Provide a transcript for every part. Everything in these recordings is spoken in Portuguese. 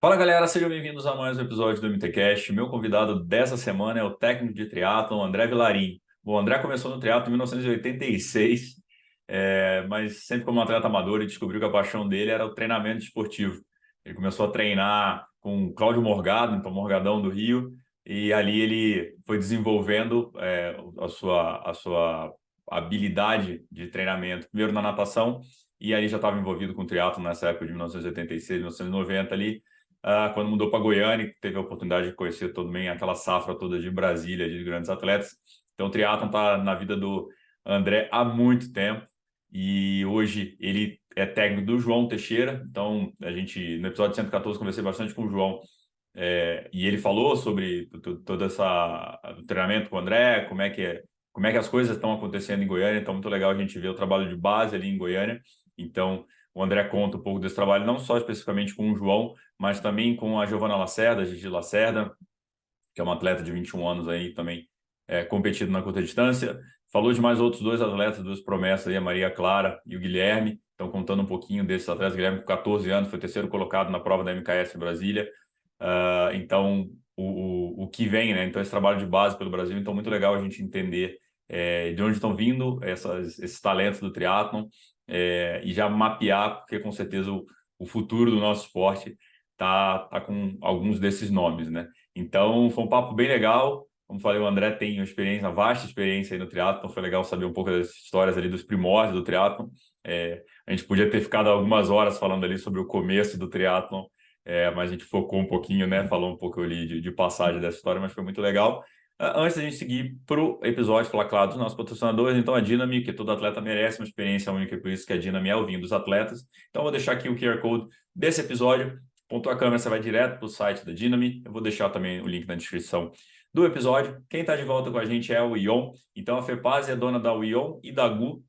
Fala galera, sejam bem-vindos a mais um episódio do MTCast. Meu convidado dessa semana é o técnico de triatlon André Vilarim. Bom, o André começou no triatlo em 1986, mas sempre como atleta amador e descobriu que a paixão dele era o treinamento esportivo. Ele começou a treinar com o Cláudio Morgado, então Morgadão do Rio, e ali ele foi desenvolvendo a sua habilidade de treinamento, primeiro na natação, e aí já estava envolvido com triatlo nessa época de 1986, 1990 ali. Quando mudou para Goiânia, que teve a oportunidade de conhecer também aquela safra toda de Brasília, de grandes atletas. Então, o triatlon está na vida do André há muito tempo e hoje ele é técnico do João Teixeira. Então, no episódio 114, conversei bastante com o João e ele falou sobre todo essa o treinamento com o André, como é que as coisas estão acontecendo em Goiânia. Então, muito legal a gente ver o trabalho de base ali em Goiânia. Então, o André conta um pouco desse trabalho, não só especificamente com o João, mas também com a Giovana Lacerda, a Gigi Lacerda, que é uma atleta de 21 anos aí também, competindo na curta distância. Falou de mais outros dois atletas, duas promessas aí, a Maria Clara e o Guilherme. Então, contando um pouquinho desses atletas, o Guilherme com 14 anos, foi terceiro colocado na prova da MKS em Brasília. Então, o que vem, né? Então, esse trabalho de base pelo Brasil, então, muito legal a gente entender de onde estão vindo esses talentos do triatlon e já mapear, porque com certeza o futuro do nosso esporte tá com alguns desses nomes, né? Então, foi um papo bem legal. Como falei, o André tem uma experiência, uma vasta experiência aí no triatlo, então foi legal saber um pouco das histórias ali dos primórdios do triatlo. A gente podia ter ficado algumas horas falando ali sobre o começo do triatlo, mas a gente focou um pouquinho, né? Falou um pouco ali de passagem dessa história, mas foi muito legal. Antes da gente seguir para o episódio, falar, claro, dos nossos patrocinadores, então a Dyname, que todo atleta merece uma experiência única, e por isso que a Dyname é o vinho dos atletas. Então, eu vou deixar aqui o QR Code desse episódio. Pontou a câmera, você vai direto para o site da Dyname. Eu vou deixar também o link na descrição do episódio. Quem está de volta com a gente é o Ion. Então, a Fepaz é dona da Ion e da GU,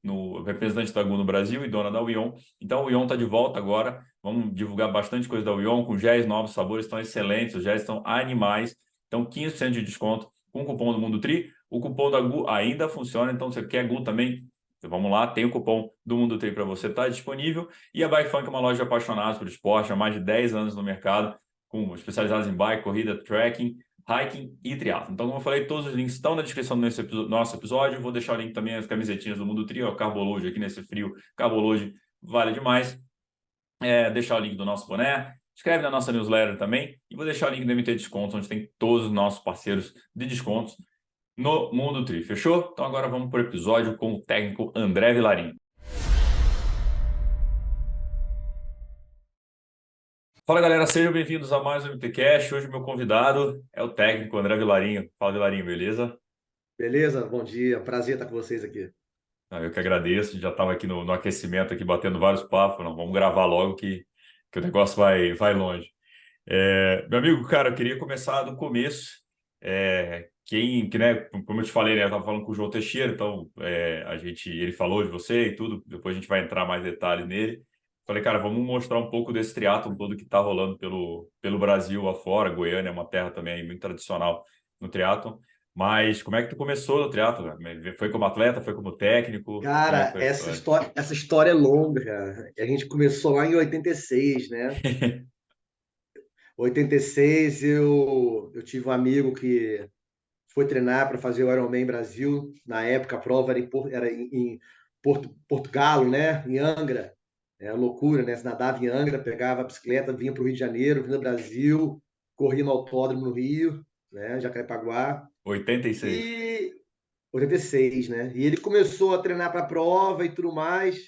representante da GU no Brasil e dona da Ion. Então, o Ion está de volta agora. Vamos divulgar bastante coisa da Ion, com géis novos, sabores estão excelentes, os géis estão animais. Então, 15% de desconto com o cupom do Mundo Tri. O cupom da GU ainda funciona, então se você quer GU também, então, vamos lá, tem o cupom do Mundo Tri para você, está disponível. E a Bike Funk é uma loja de apaixonados por esporte, há mais de 10 anos no mercado, com especializados em bike, corrida, trekking, hiking e triatlo. Então, como eu falei, todos os links estão na descrição do nosso episódio. Vou deixar o link também, as camisetinhas do Mundo Tri, ó, Carbology aqui nesse frio, Carbology vale demais. Deixar o link do nosso boné, escreve na nossa newsletter também, e vou deixar o link do MT Descontos, onde tem todos os nossos parceiros de descontos no Mundo Tri, fechou? Então agora vamos para o episódio com o técnico André Vilarim. Fala galera, sejam bem-vindos a mais um MTCast. Hoje meu convidado é o técnico André Vilarinho. Fala Vilarinho, beleza? Beleza? Bom dia, prazer estar com vocês aqui. Eu que agradeço, já estava aqui no aquecimento, aqui batendo vários papos. Não, vamos gravar logo que o negócio vai longe. Meu amigo, cara, eu queria começar do começo. Né, como eu te falei, né, eu estava falando com o João Teixeira, então ele falou de você e tudo, depois a gente vai entrar mais detalhes nele. Falei, cara, vamos mostrar um pouco desse triatlon todo que está rolando pelo Brasil afora. Goiânia é uma terra também muito tradicional no triatlon. Mas como é que tu começou no triatlon, cara? Foi como atleta, foi como técnico? Como é que Cara, foi a essa história? história, essa história é longa, cara. A gente começou lá em 86, né? 86 eu tive um amigo que foi treinar para fazer o Ironman Brasil. Na época a prova era em Portugal, né? Em Angra. É loucura, né? Você nadava em Angra, pegava a bicicleta, vinha para o Rio de Janeiro, vinha do Brasil, corria no autódromo no Rio, né? Jacarepaguá. 86. E 86, né? E ele começou a treinar para a prova e tudo mais.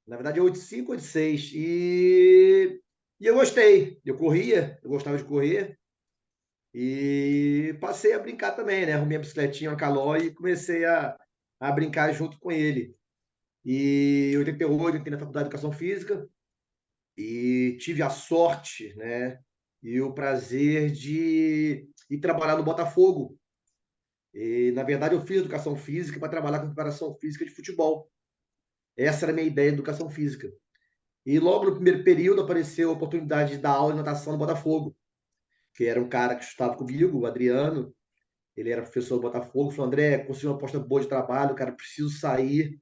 Na verdade, é 85, 86. E eu gostei. Eu corria, eu gostava de correr. E passei a brincar também, né? Arrumei a bicicletinha, uma Caloi e comecei a brincar junto com ele. E em 88, eu entrei na Faculdade de Educação Física e tive a sorte, né? E o prazer de ir trabalhar no Botafogo. E, na verdade, eu fiz educação física para trabalhar com preparação física de futebol. Essa era a minha ideia de educação física. E logo no primeiro período apareceu a oportunidade de dar aula de natação no Botafogo, que era um cara que estava comigo, o Adriano. Ele era professor do Botafogo. Falou: André, consegui uma proposta boa de trabalho, cara, preciso sair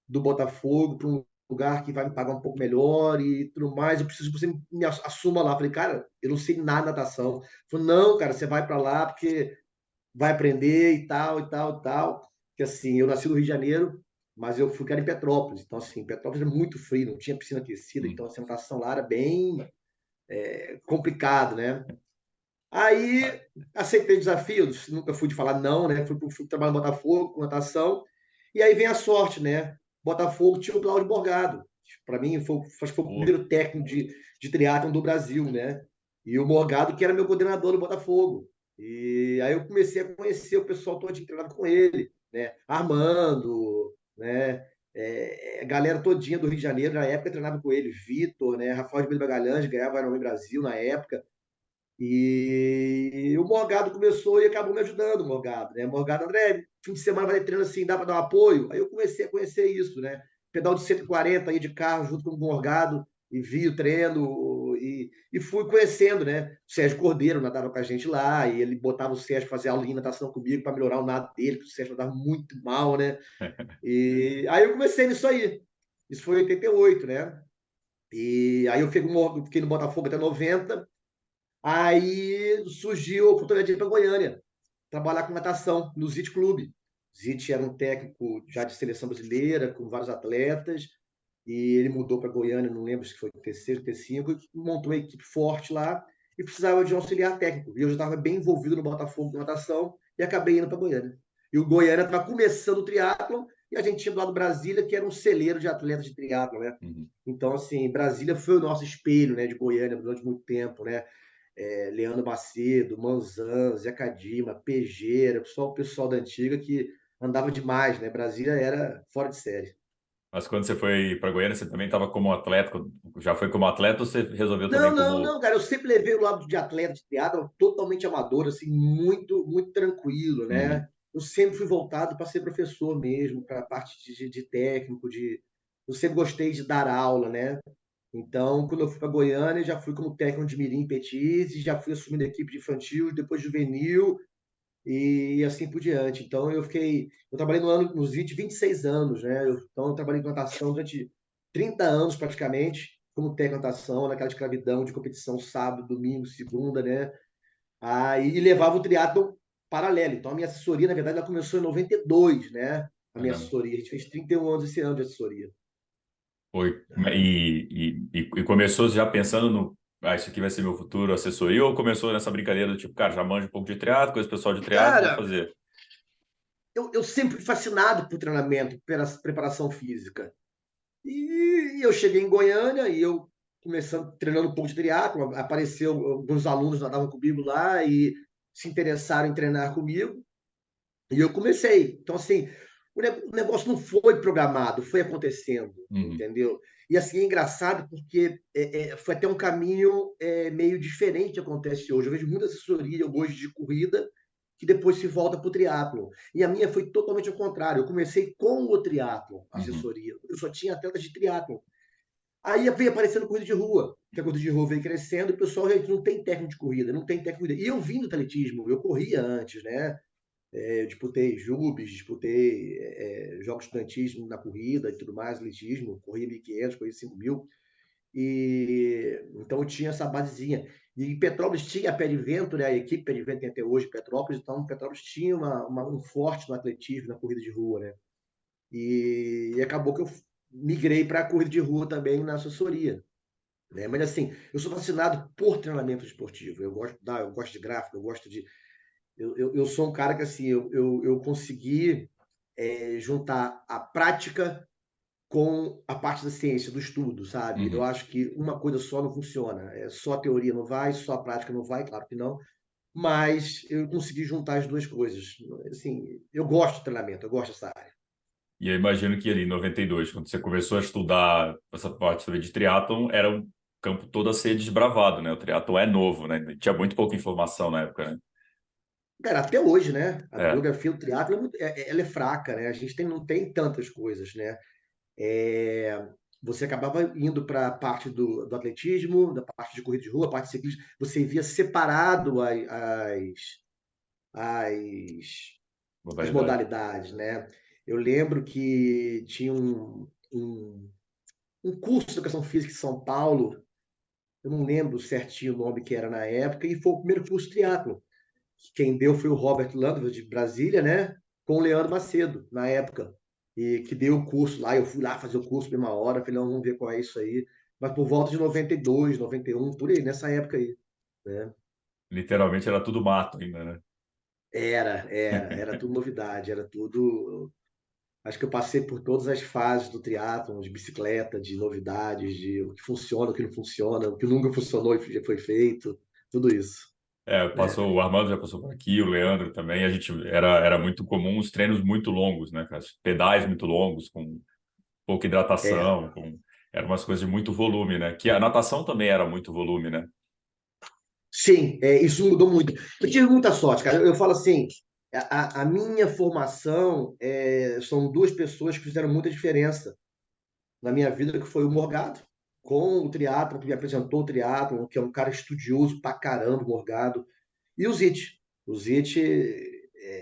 do Botafogo para um lugar que vai me pagar um pouco melhor e tudo mais, eu preciso que você me assuma lá. Falei, cara, eu não sei nada de natação. Falei, não, cara, você vai para lá porque vai aprender e tal, e tal, e tal. Que assim, eu nasci no Rio de Janeiro, mas eu fui cara em Petrópolis. Então, assim, Petrópolis era muito frio, não tinha piscina aquecida, então Hum. assim, a natação lá era bem complicado, né? Aí aceitei o desafio, nunca fui de falar não, né? Fui trabalhar no Botafogo com natação, e aí vem a sorte, né? Botafogo tinha o Cláudio Morgado. Para mim, acho que foi o Pô, primeiro técnico de triatlon do Brasil, né? E o Morgado, que era meu coordenador do Botafogo. E aí eu comecei a conhecer o pessoal todo que treinava com ele, né? Armando, né? A galera todinha do Rio de Janeiro, na época, treinava com ele. Vitor, né? Rafael de Magalhães, ganhava Ironman Brasil na época. E o Morgado começou e acabou me ajudando, o Morgado, né? Morgado, André, fim de semana vai treinando assim, dá para dar um apoio? Aí eu comecei a conhecer isso, né? Pedal de 140 aí de carro junto com o Morgado e vi o treino e fui conhecendo, né? O Sérgio Cordeiro nadava com a gente lá e ele botava o Sérgio fazer aula de natação comigo para melhorar o nado dele, porque o Sérgio nadava muito mal, né? E aí eu comecei nisso aí. Isso foi em 88, né? E aí eu fiquei no Botafogo até 90. Aí surgiu a oportunidade de ir para Goiânia, trabalhar com natação no ZIT Clube. ZIT era um técnico já de seleção brasileira, com vários atletas, e ele mudou para Goiânia, não lembro se foi T6, T5, e montou uma equipe forte lá e precisava de um auxiliar técnico. E eu já estava bem envolvido no Botafogo com natação e acabei indo para Goiânia. E o Goiânia estava começando o triatlon e a gente tinha do lado Brasília, que era um celeiro de atletas de triatlon, né? uhum. Então, assim, Brasília foi o nosso espelho, né, de Goiânia durante muito tempo, né? Leandro Macedo, Manzan, Zé Cadima, Pejeira, o pessoal da antiga que andava demais, né? Brasília era fora de série. Mas quando você foi para Goiânia, você também estava como atleta? Já foi como atleta ou você resolveu também Não, não, como. não, cara. Eu sempre levei o lado de atleta de teatro totalmente amador, assim, muito, muito tranquilo, Uhum. né? Eu sempre fui voltado para ser professor mesmo, para a parte de técnico, eu sempre gostei de dar aula, né? Então, quando eu fui para Goiânia, já fui como técnico de Mirim Petis, e já fui assumindo a equipe de infantil, depois juvenil, e assim por diante. Então, eu trabalhei no ZIT 26 anos, né? Então, eu trabalhei com natação durante 30 anos praticamente, como técnico de natação, naquela escravidão de competição sábado, domingo, segunda, né? Aí, e levava o triatlo paralelo. Então, a minha assessoria, na verdade, ela começou em 92, né? A minha Caramba. assessoria. A gente fez 31 anos esse ano de assessoria. Foi. E começou já pensando no. Ah, isso aqui vai ser meu futuro, assessoria, ou começou nessa brincadeira do tipo, cara, já manjo um pouco de triatlo, conheço o pessoal de triatlo, vou Cara, fazer. eu sempre fui fascinado por treinamento, pela preparação física. E eu cheguei em Goiânia e eu começando treinando um pouco de triatlo, apareceu alguns alunos nadavam comigo lá e se interessaram em treinar comigo e eu comecei. Então assim, o negócio não foi programado, foi acontecendo, Uhum. entendeu? E assim é engraçado porque foi até um caminho meio diferente que acontece hoje. Eu vejo muita assessoria hoje de corrida que depois se volta para o triatlo. E a minha foi totalmente ao contrário. Eu comecei com o triatlo, Uhum. assessoria. Eu só tinha atletas de triatlo. Aí veio aparecendo corrida de rua, que a corrida de rua veio crescendo, e o pessoal, gente, não tem técnico de corrida, não tem técnico de corrida. E eu vim do atletismo, eu corria antes, né? Eu disputei Jubes, disputei jogos estudantis na corrida e tudo mais, atletismo, corria 1.500, corria 5.000. E então eu tinha essa basezinha. E em Petrópolis tinha a Pé de Vento, né? A equipe Pé de Vento tem até hoje Petrópolis, então Petrópolis tinha um forte no atletismo, na corrida de rua, né? E acabou que eu migrei para a corrida de rua também na assessoria. Né? Mas assim, eu sou fascinado por treinamento esportivo. Eu gosto de gráfico, eu gosto de. Eu sou um cara que assim, eu consegui juntar a prática com a parte da ciência, do estudo, sabe? Eu Uhum. acho que uma coisa só não funciona. Só a teoria não vai, só a prática não vai, claro que não. Mas eu consegui juntar as duas coisas. Assim, eu gosto de treinamento, eu gosto dessa área. E eu imagino que ali em 92, quando você começou a estudar essa parte também de triatlon, era um campo todo a ser desbravado, né? O triatlon é novo, né? Tinha muito pouca informação na época, né? Cara, até hoje, né? A É. bibliografia do triatlo ela é fraca, né? A gente não tem tantas coisas, né? É, você acabava indo para a parte do atletismo, da parte de corrida de rua, a parte de ciclismo, você via separado as, as Modalidade. modalidades, né? Eu lembro que tinha um um curso de educação física em São Paulo, eu não lembro certinho o nome que era na época, e foi o primeiro curso de triatlo. Quem deu foi o Robert Landwehr, de Brasília, né? Com o Leandro Macedo, na época. E que deu o curso lá. Eu fui lá fazer o curso mesma hora. Falei, não, vamos ver qual é isso aí. Mas por volta de 92, 91, por aí, nessa época aí. Né? Literalmente era tudo mato ainda, né? Era tudo novidade, era tudo. Acho que eu passei por todas as fases do triatlon, de bicicleta, de novidades, de o que funciona, o que não funciona, o que nunca funcionou e já foi feito, tudo isso. Né? Passou, o Armando já passou por aqui, o Leandro também. A gente era muito comum os treinos muito longos, né, cara? Pedais muito longos, com pouca É, hidratação, eram umas coisas de muito volume, né? Que a natação também era muito volume, né? sim, isso mudou muito. Eu tive muita sorte, cara. Eu falo assim, a minha formação são duas pessoas que fizeram muita diferença na minha vida, que foi o Morgado, com o triatlon, que me apresentou o triatlon, que é um cara estudioso pra caramba, o Morgado, e o Zit. O Zit,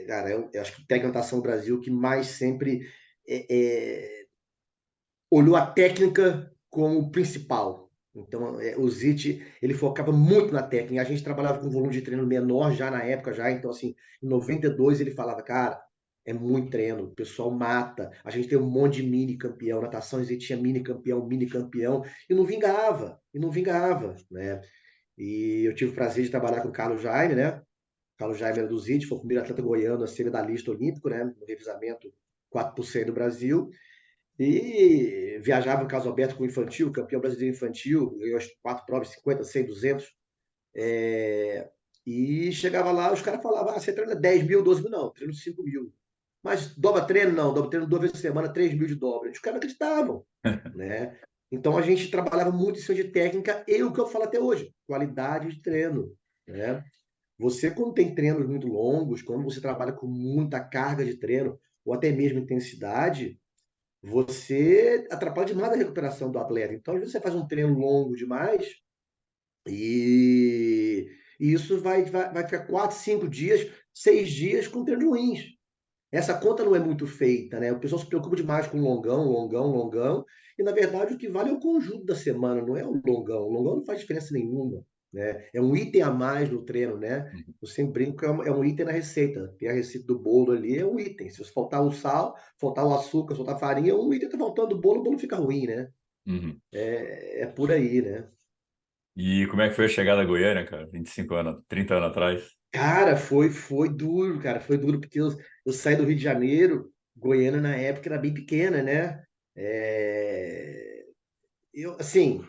cara, eu acho que o técnico de natação do Brasil que mais sempre é, é, olhou a técnica como o principal. Então, o Zit, ele focava muito na técnica. A gente trabalhava com um volume de treino menor já na época, já. Então, assim, em 92 ele falava, cara, é muito treino, o pessoal mata. A gente tem um monte de mini campeão. Natação, Zit tinha mini campeão, e não vingava, né? E eu tive o prazer de trabalhar com o Carlos Jaime, né? O Carlos Jaime era do Zit, foi o primeiro atleta goiano a ser medalhista olímpico, né? No revezamento 4 por 100 do Brasil. E viajava no caso aberto com o infantil, campeão brasileiro infantil, ganhou as 4 provas, 50, 100, 200. É, e chegava lá, os caras falavam, você treina 10 mil, 12 mil? Não, treino 5 mil. Mas dobra treino? Não, dobra treino 2 vezes por semana, 3 mil de dobra. Os caras não acreditavam, né? Então a gente trabalhava muito em cima de técnica e o que eu falo até hoje, qualidade de treino, né? Você, quando tem treinos muito longos, quando você trabalha com muita carga de treino, ou até mesmo intensidade, você atrapalha demais a recuperação do atleta. Então, às vezes você faz um treino longo demais e isso vai ficar 4, 5 dias, 6 dias com treinos ruins. Essa conta não é muito feita, né? O pessoal se preocupa demais com longão, longão, longão, e na verdade o que vale é o conjunto da semana, não é o longão. O longão não faz diferença nenhuma, né? É um item a mais no treino, né? Uhum. Eu sempre brinco que é um item na receita. Tem a receita do bolo ali, é um item. Se faltar o sal, faltar o açúcar, faltar a farinha, um item tá faltando o bolo fica ruim, né? Uhum. É por aí, né? E como é que foi a chegada a Goiânia, cara? 25 anos, 30 anos atrás. Cara, foi duro, cara. Foi duro porque eu saí do Rio de Janeiro, Goiânia na época era bem pequena, né? É, assim,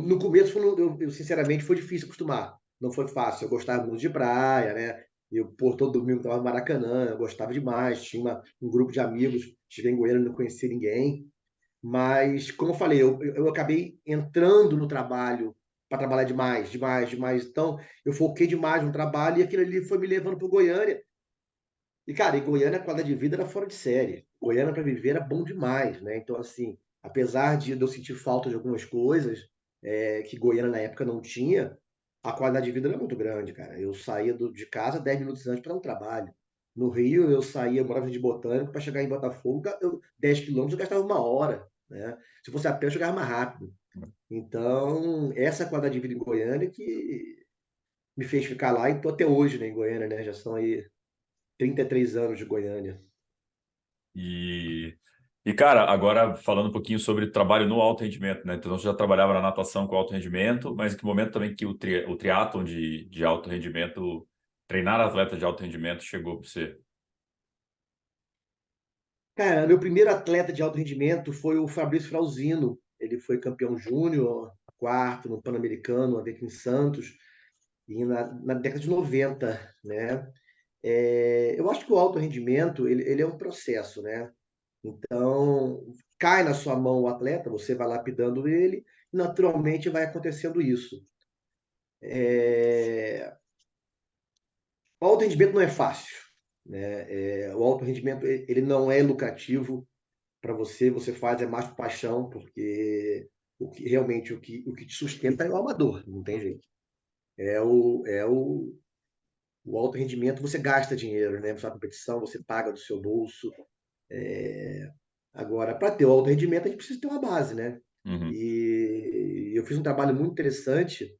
no começo, sinceramente, foi difícil acostumar. Não foi fácil. Eu gostava muito de praia, né? Por todo domingo estava no Maracanã, eu gostava demais. Tinha um grupo de amigos, cheguei em Goiânia, não conhecia ninguém. Mas, como eu falei, eu acabei entrando no trabalho para trabalhar demais, demais, demais. Então, eu foquei demais no trabalho e aquilo ali foi me levando para Goiânia. E, cara, em Goiânia a qualidade de vida era fora de série. Goiânia para viver era bom demais, né? Então, assim, apesar de eu sentir falta de algumas coisas que Goiânia na época não tinha, a qualidade de vida era muito grande, cara. Eu saía de casa 10 minutos antes para um trabalho. No Rio, eu saía, eu morava de Botânico, para chegar em Botafogo, 10 quilômetros eu gastava 1 hora, né? Se fosse a pé, eu chegava mais rápido. Então, essa qualidade de vida em Goiânia que me fez ficar lá e tô até hoje, né, em Goiânia, né? Já são aí 33 anos de Goiânia. E, cara, agora falando um pouquinho sobre trabalho no alto rendimento, né? Então, você já trabalhava na natação com alto rendimento, mas em que momento também que o triatlon de alto rendimento, treinar atleta de alto rendimento chegou para você? Cara, meu primeiro atleta de alto rendimento foi o Fabrício Frauzino. Ele foi campeão júnior, quarto no Pan-Americano, aqui em Santos, e na década de 90, né? Eu acho que o alto rendimento, ele é um processo, né? Então, cai na sua mão o atleta, você vai lapidando ele, e naturalmente vai acontecendo isso. O alto rendimento não é fácil, né? O alto rendimento, ele não é lucrativo para você, você faz mais por paixão, porque realmente o que te sustenta é o amador, não tem jeito. O alto rendimento, você gasta dinheiro, né? Para competição, você paga do seu bolso. Agora, para ter o alto rendimento, a gente precisa ter uma base, né? Uhum. E eu fiz um trabalho muito interessante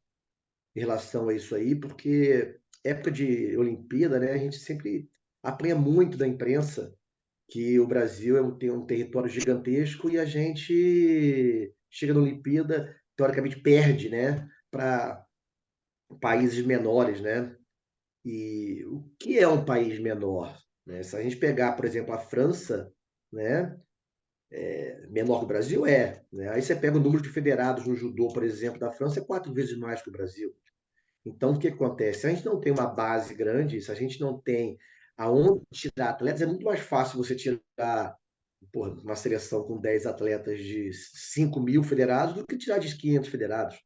em relação a isso aí, porque época de Olimpíada, né, a gente sempre apanha muito da imprensa que o Brasil tem um território gigantesco e a gente chega na Olimpíada, teoricamente perde, né, para países menores, né? E o que é um país menor? Né? Se a gente pegar, por exemplo, a França, né, menor que o Brasil né? Aí você pega o número de federados no judô, por exemplo, da França, é 4 vezes mais que o Brasil. Então, o que acontece? Se a gente não tem uma base grande, se a gente não tem aonde tirar atletas, é muito mais fácil você tirar porra, uma seleção com 10 atletas de 5.000 federados do que tirar de 500 federados.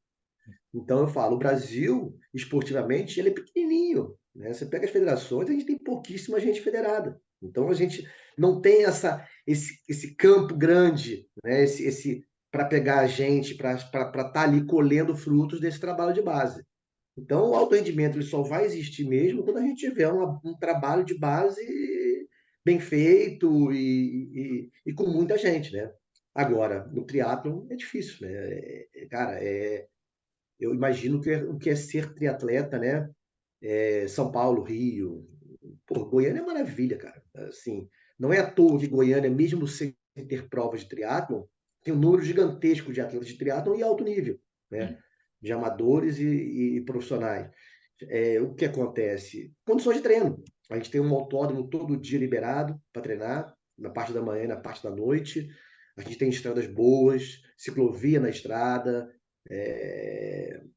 Então, eu falo, o Brasil, esportivamente, ele é pequenininho. Né? Você pega as federações, a gente tem pouquíssima gente federada. Então, a gente não tem esse campo grande, né? Para pegar a gente, para estar ali colhendo frutos desse trabalho de base. Então, o alto rendimento ele só vai existir mesmo quando a gente tiver um trabalho de base bem feito e com muita gente, né? Agora, no triatlon é difícil, né? Cara, eu imagino o que é ser triatleta, né? São Paulo, Rio, pô, Goiânia é maravilha, cara. Assim, não é à toa que Goiânia, mesmo sem ter provas de triatlon, tem um número gigantesco de atletas de triatlon e alto nível, né? Sim. De amadores e profissionais. O que acontece? Condições de treino. A gente tem um autódromo todo dia liberado para treinar, na parte da manhã e na parte da noite. A gente tem estradas boas, ciclovia na estrada,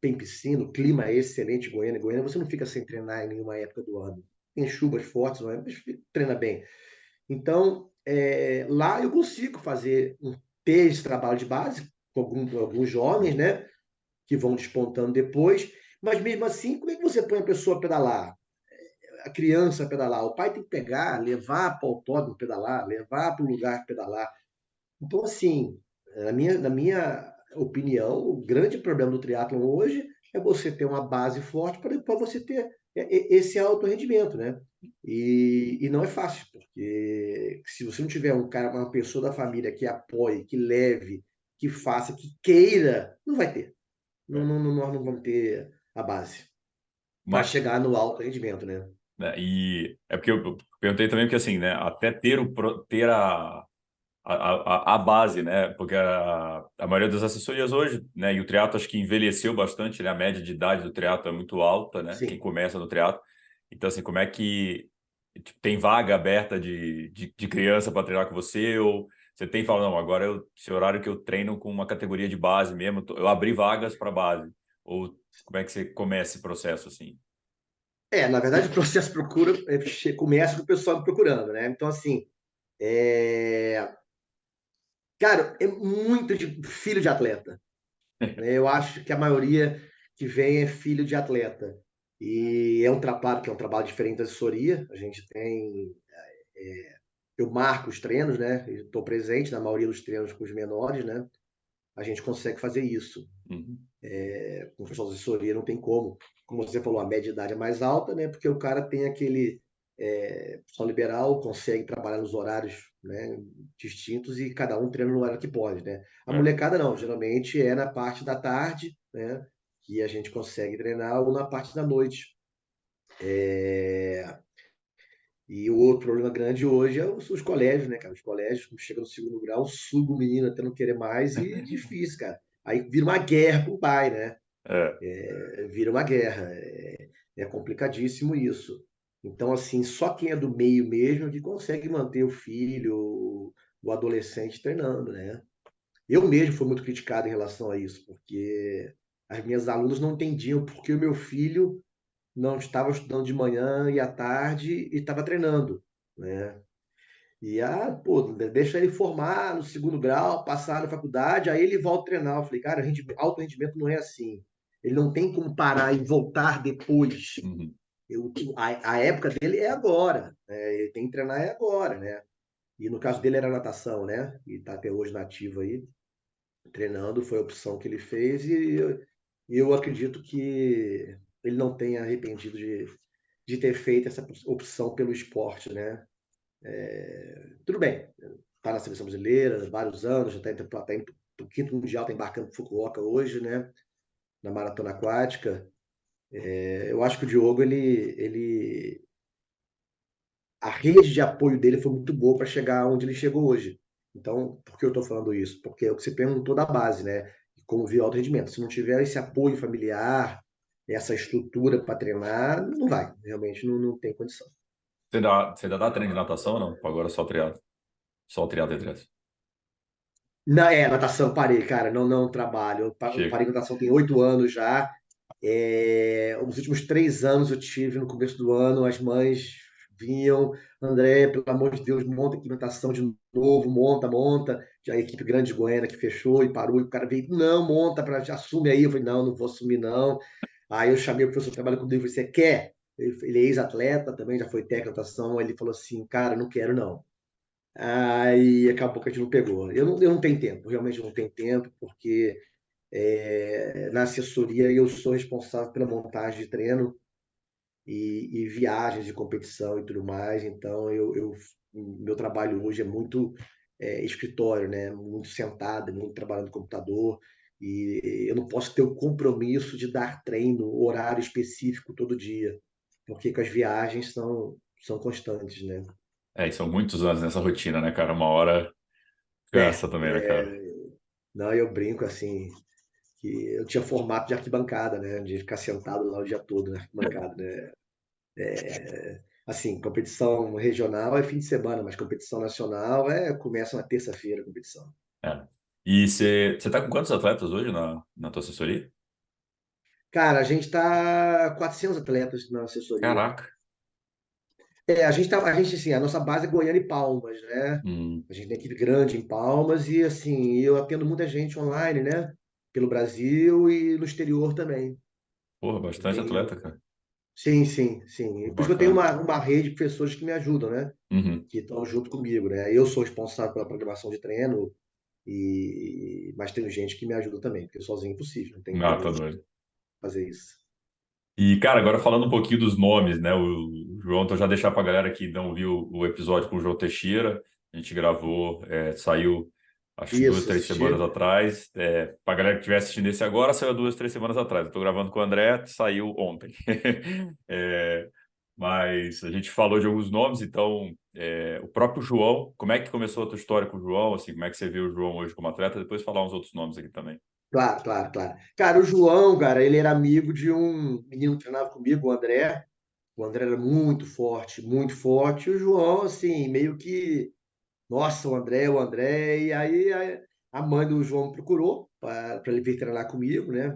tem piscina, o clima é excelente em Goiânia. Goiânia você não fica sem treinar em nenhuma época do ano. Tem chuvas fortes, não é? Mas treina bem. Então, lá eu consigo ter esse trabalho de base com alguns jovens, né? Que vão despontando depois. Mas mesmo assim, como é que você põe a pessoa a pedalar? A criança a pedalar? O pai tem que pegar, levar para o autódromo pedalar, levar para o lugar pedalar. Então, assim, na minha opinião, o grande problema do triatlon hoje é você ter uma base forte para depois você ter esse alto rendimento, né? E não é fácil, porque se você não tiver um cara, uma pessoa da família que apoie, que leve, que faça, que queira, não vai ter. É. Nós não vamos ter a base para Mas, chegar no alto rendimento, né? né, e é porque eu perguntei também porque assim, né, até ter a base, né? Porque a maioria das assessorias hoje, né? E o triatlo acho que envelheceu bastante, né? A média de idade do triatlo é muito alta, né? Quem Sim. começa no triatlo. Então, assim, como é que tipo, tem vaga aberta de criança para treinar com você? Ou você tem falado, não, agora esse horário que eu treino com uma categoria de base mesmo, eu abri vagas para base. Ou como é que você começa esse processo assim? Na verdade, o processo procura começa com o pessoal me procurando, né? Então, assim, é... cara, é muito de filho de atleta, né? Eu acho que a maioria que vem é filho de atleta. E claro que é um trabalho diferente da assessoria. A gente tem. Eu marco os treinos, né? Estou presente na maioria dos treinos com os menores, né? A gente consegue fazer isso. Uhum. Com o pessoal de assessoria não tem como. Como você falou, a média de idade é mais alta, né? Porque o cara tem aquele profissional liberal, consegue trabalhar nos horários, né, distintos e cada um treina no horário que pode, né? A É. molecada não, geralmente é na parte da tarde, né? Que a gente consegue treinar ou na parte da noite. E o outro problema grande hoje é os colégios, né, cara? Os colégios, quando chega no segundo grau, suga o menino até não querer mais e é difícil, cara. Aí vira uma guerra com o pai, né? É. Vira uma guerra. É complicadíssimo isso. Então, assim, só quem é do meio mesmo que consegue manter o filho, o adolescente treinando, né? Eu mesmo fui muito criticado em relação a isso, porque as minhas alunas não entendiam porque o meu filho não estava estudando de manhã e à tarde e estava treinando, né? Pô, deixa ele formar no segundo grau, passar na faculdade, aí ele volta a treinar. Eu falei, cara, alto rendimento não é assim. Ele não tem como parar e voltar depois. Uhum. A época dele é agora, né? Ele tem que treinar é agora, né? E no caso dele era natação, né? E tá até hoje nativo aí, treinando, foi a opção que ele fez e eu acredito que ele não tenha arrependido de ter feito essa opção pelo esporte, né? Tudo bem. tá na seleção brasileira há vários anos, já está indo para o quinto mundial, está embarcando para Fukuoka hoje, né? Na maratona aquática. Eu acho que o Diogo, a rede de apoio dele foi muito boa para chegar onde ele chegou hoje. Então, por que eu estou falando isso? Porque é o que você perguntou da base, né? Como vir alto rendimento. Se não tiver esse apoio familiar, essa estrutura para treinar, não vai. Realmente não tem condição. Você ainda dá treino de natação ou não? Agora só o triatlo. Só o triatlo e triatlo. Natação, parei, cara, não trabalho. Eu Chega. parei com natação tem 8 anos já. Os últimos 3 anos eu tive, no começo do ano, as mães vinham, André, pelo amor de Deus, monta aqui natação de novo, monta. Já a equipe grande de Goiânia que fechou e parou, e o cara veio, não, monta, assume aí. Eu falei, não vou assumir, não. Aí eu chamei o professor que trabalha comigo, falei, você quer? Ele é ex-atleta também, já foi técnico de natação. Ele falou assim, cara, não quero, não. Aí acabou que a gente não pegou. Eu não tenho tempo, realmente não tenho tempo, porque na assessoria eu sou responsável pela montagem de treino e viagens de competição e tudo mais. Então, meu trabalho hoje é muito escritório, né? Muito sentado, muito trabalhando no computador. E eu não posso ter o compromisso de dar treino, horário específico todo dia, porque com as viagens são constantes, né? E são muitos anos nessa rotina, né, cara? Uma hora cansa É, também, né, cara? não, eu brinco assim, que eu tinha formato de arquibancada, né? De ficar sentado lá o dia todo na arquibancada, né? Assim, competição regional é fim de semana, mas competição nacional começa na terça-feira a competição. É. E você tá com quantos atletas hoje na tua assessoria? Cara, a gente tá 400 atletas na assessoria. Caraca. Assim, a nossa base é Goiânia e Palmas, né? Hum, A gente tem equipe grande em Palmas e, assim, eu atendo muita gente online, né? Pelo Brasil e no exterior também. porra, Eu bastante tenho. atleta, cara. Sim, sim, sim. Pô, Por isso que eu tenho bacana. uma rede de professores que me ajudam, né? Uhum. Que estão junto comigo, né? Eu sou responsável pela programação de treino, mas tem gente que me ajuda também, porque sozinho é impossível, não tem Ah, como tá doido. fazer isso. E, cara, agora falando um pouquinho dos nomes, né? O João, então já deixar pra galera que não viu o episódio com o João Teixeira. A gente gravou, saiu acho que duas, Isso, três semanas assistir. atrás. Pra galera que estiver assistindo esse agora, saiu duas, três semanas atrás. Eu tô gravando com o André, saiu ontem. É, mas a gente falou de alguns nomes, então o próprio João, como é que começou a tua história com o João? Assim, como é que você vê o João hoje como atleta? Depois falar uns outros nomes aqui também. Claro, claro, claro. Cara, o João, cara, ele era amigo de um menino que treinava comigo, o André. O André era muito forte, muito forte. E o João, assim, meio que, nossa, o André. E aí a mãe do João me procurou para ele vir treinar comigo, né?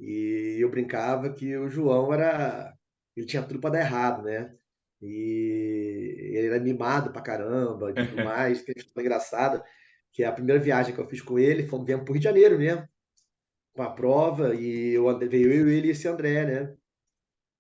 E eu brincava que o João era. Ele tinha tudo para dar errado, né? E ele era mimado pra caramba e tudo mais. Tem uma história engraçada, que é a primeira viagem que eu fiz com ele, viemos pro Rio de Janeiro mesmo, com a prova, e veio eu, ele e esse André, né?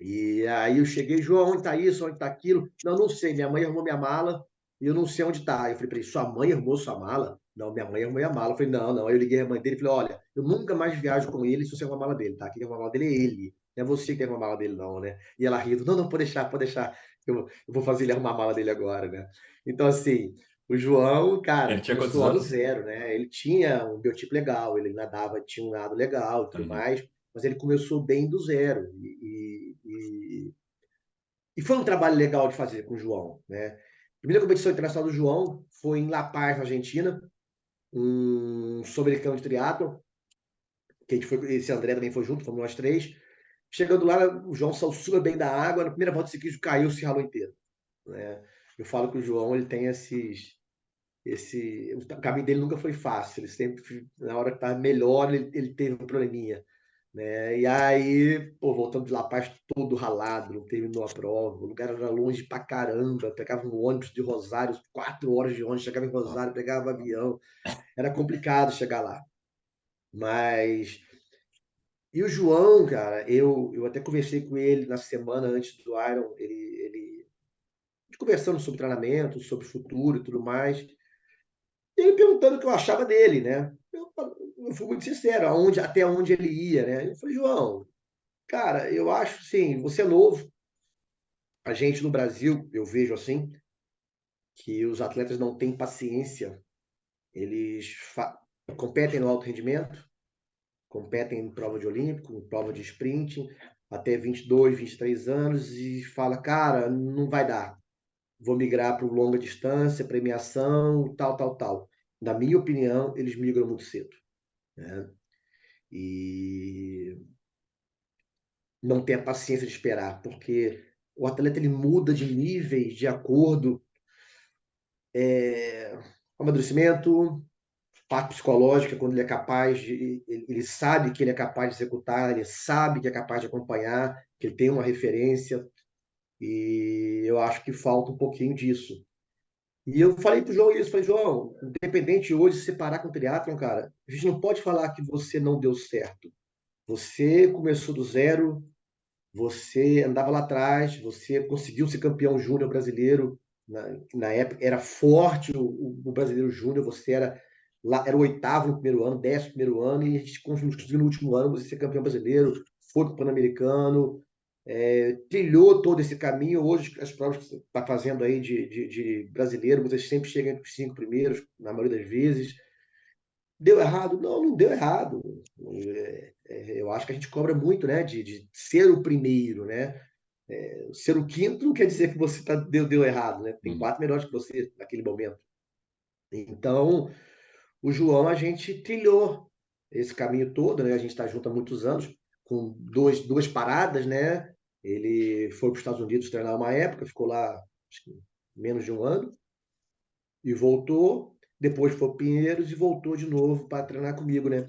E aí eu cheguei, João, onde tá isso, onde tá aquilo? Não sei, minha mãe arrumou minha mala e eu não sei onde tá. Eu falei para ele, sua mãe arrumou sua mala? Não, minha mãe arrumou a mala. Eu falei, não. Aí eu liguei a mãe dele e falei, olha, eu nunca mais viajo com ele se você arrumar a mala dele, tá? Quem arrumou a mala dele é ele. Não é você que tem arrumado a mala dele, não, né? E ela rindo, não, pode deixar, pode deixar. Eu vou fazer ele arrumar a mala dele agora, né? Então, assim, o João, cara, Ele tinha quantos começou lá do anos? zero, né? Ele tinha um biotipo legal, ele nadava, tinha um nado legal e tudo Uhum. mais, mas ele começou bem do zero. E foi um trabalho legal de fazer com o João, né? A primeira competição internacional do João foi em La Paz, na Argentina, um sul-americano de triatlo, que a gente foi, esse André também foi junto, fomos nós três. Chegando lá, o João saiu super bem da água, na primeira volta de ciclismo caiu, se ralou inteiro, né? Eu falo que o João, ele tem o caminho dele nunca foi fácil, ele sempre, na hora que estava melhor, ele teve um probleminha, né? E aí, pô, voltando de La Paz todo ralado, não terminou a prova, o lugar era longe pra caramba, pegava um ônibus de Rosário, 4 horas de ônibus, chegava em Rosário, pegava avião, era complicado chegar lá. Mas, e o João, cara, eu até conversei com ele na semana antes do Iron, conversando sobre treinamento, sobre futuro e tudo mais, e ele perguntando o que eu achava dele, né? Eu fui muito sincero, até onde ele ia, né? Eu falei, João, cara, eu acho, sim, você é novo, a gente no Brasil, eu vejo assim, que os atletas não têm paciência, eles competem no alto rendimento, competem em prova de olímpico, em prova de sprint, até 22, 23 anos, e fala, cara, não vai dar, vou migrar para longa distância, premiação, tal, tal, tal. Na minha opinião, eles migram muito cedo, né? E não tem a paciência de esperar, porque o atleta ele muda de níveis de acordo com o amadurecimento, parte psicológica, quando ele é capaz de, ele sabe que ele é capaz de executar, ele sabe que é capaz de acompanhar, que ele tem uma referência, e eu acho que falta um pouquinho disso. E eu falei pro João isso, falei, João, independente hoje de separar com o triatlon, cara, a gente não pode falar que você não deu certo. Você começou do zero, você andava lá atrás, você conseguiu ser campeão júnior brasileiro. Na época era forte o brasileiro júnior, você era lá, era o oitavo no primeiro ano, 10º no primeiro ano, e a gente conseguiu no último ano você ser campeão brasileiro, foi para o Pan-Americano, trilhou todo esse caminho. Hoje, as provas que você está fazendo aí de brasileiro, você sempre chega entre os 5 primeiros, na maioria das vezes. Deu errado? Não, não deu errado. Eu acho que a gente cobra muito, né, de ser o primeiro, né? Ser o quinto não quer dizer que você deu errado, né? Tem Uhum. 4 melhores que você naquele momento. Então, o João, a gente trilhou esse caminho todo, né? A gente está junto há muitos anos, com duas paradas, né? Ele foi para os Estados Unidos treinar uma época, ficou lá acho que menos de um ano, e voltou. Depois foi para Pinheiros e voltou de novo para treinar comigo, né?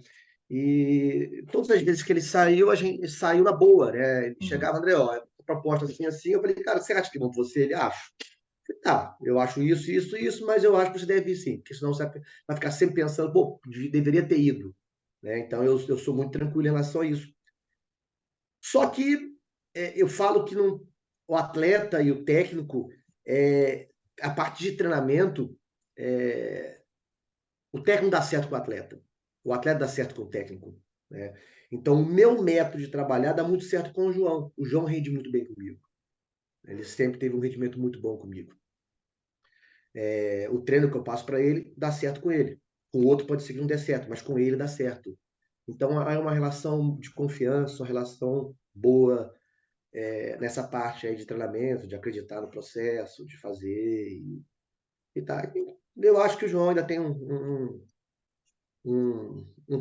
E todas as vezes que ele saiu, a gente saiu na boa, né? Ele Uhum. chegava, André, ó, proposta assim, assim. Eu falei, cara, você acha que é bom pra você? Ele, acho. Eu falei, tá, eu acho isso, isso, isso, mas eu acho que você deve ir sim, porque senão você vai ficar sempre pensando, pô, deveria ter ido, né? Então eu sou muito tranquilo em relação a isso. Só que eu falo que não, o atleta e o técnico, a parte de treinamento, é, o técnico dá certo com o atleta dá certo com o técnico, né? Então, o meu método de trabalhar dá muito certo com o João. O João rende muito bem comigo. Ele sempre teve um rendimento muito bom comigo. O treino que eu passo para ele dá certo com ele. Com o outro pode ser que não dê certo, mas com ele dá certo. Então, há uma relação de confiança, uma relação boa nessa parte aí de treinamento, de acreditar no processo, de fazer e tá. Eu acho que o João ainda tem um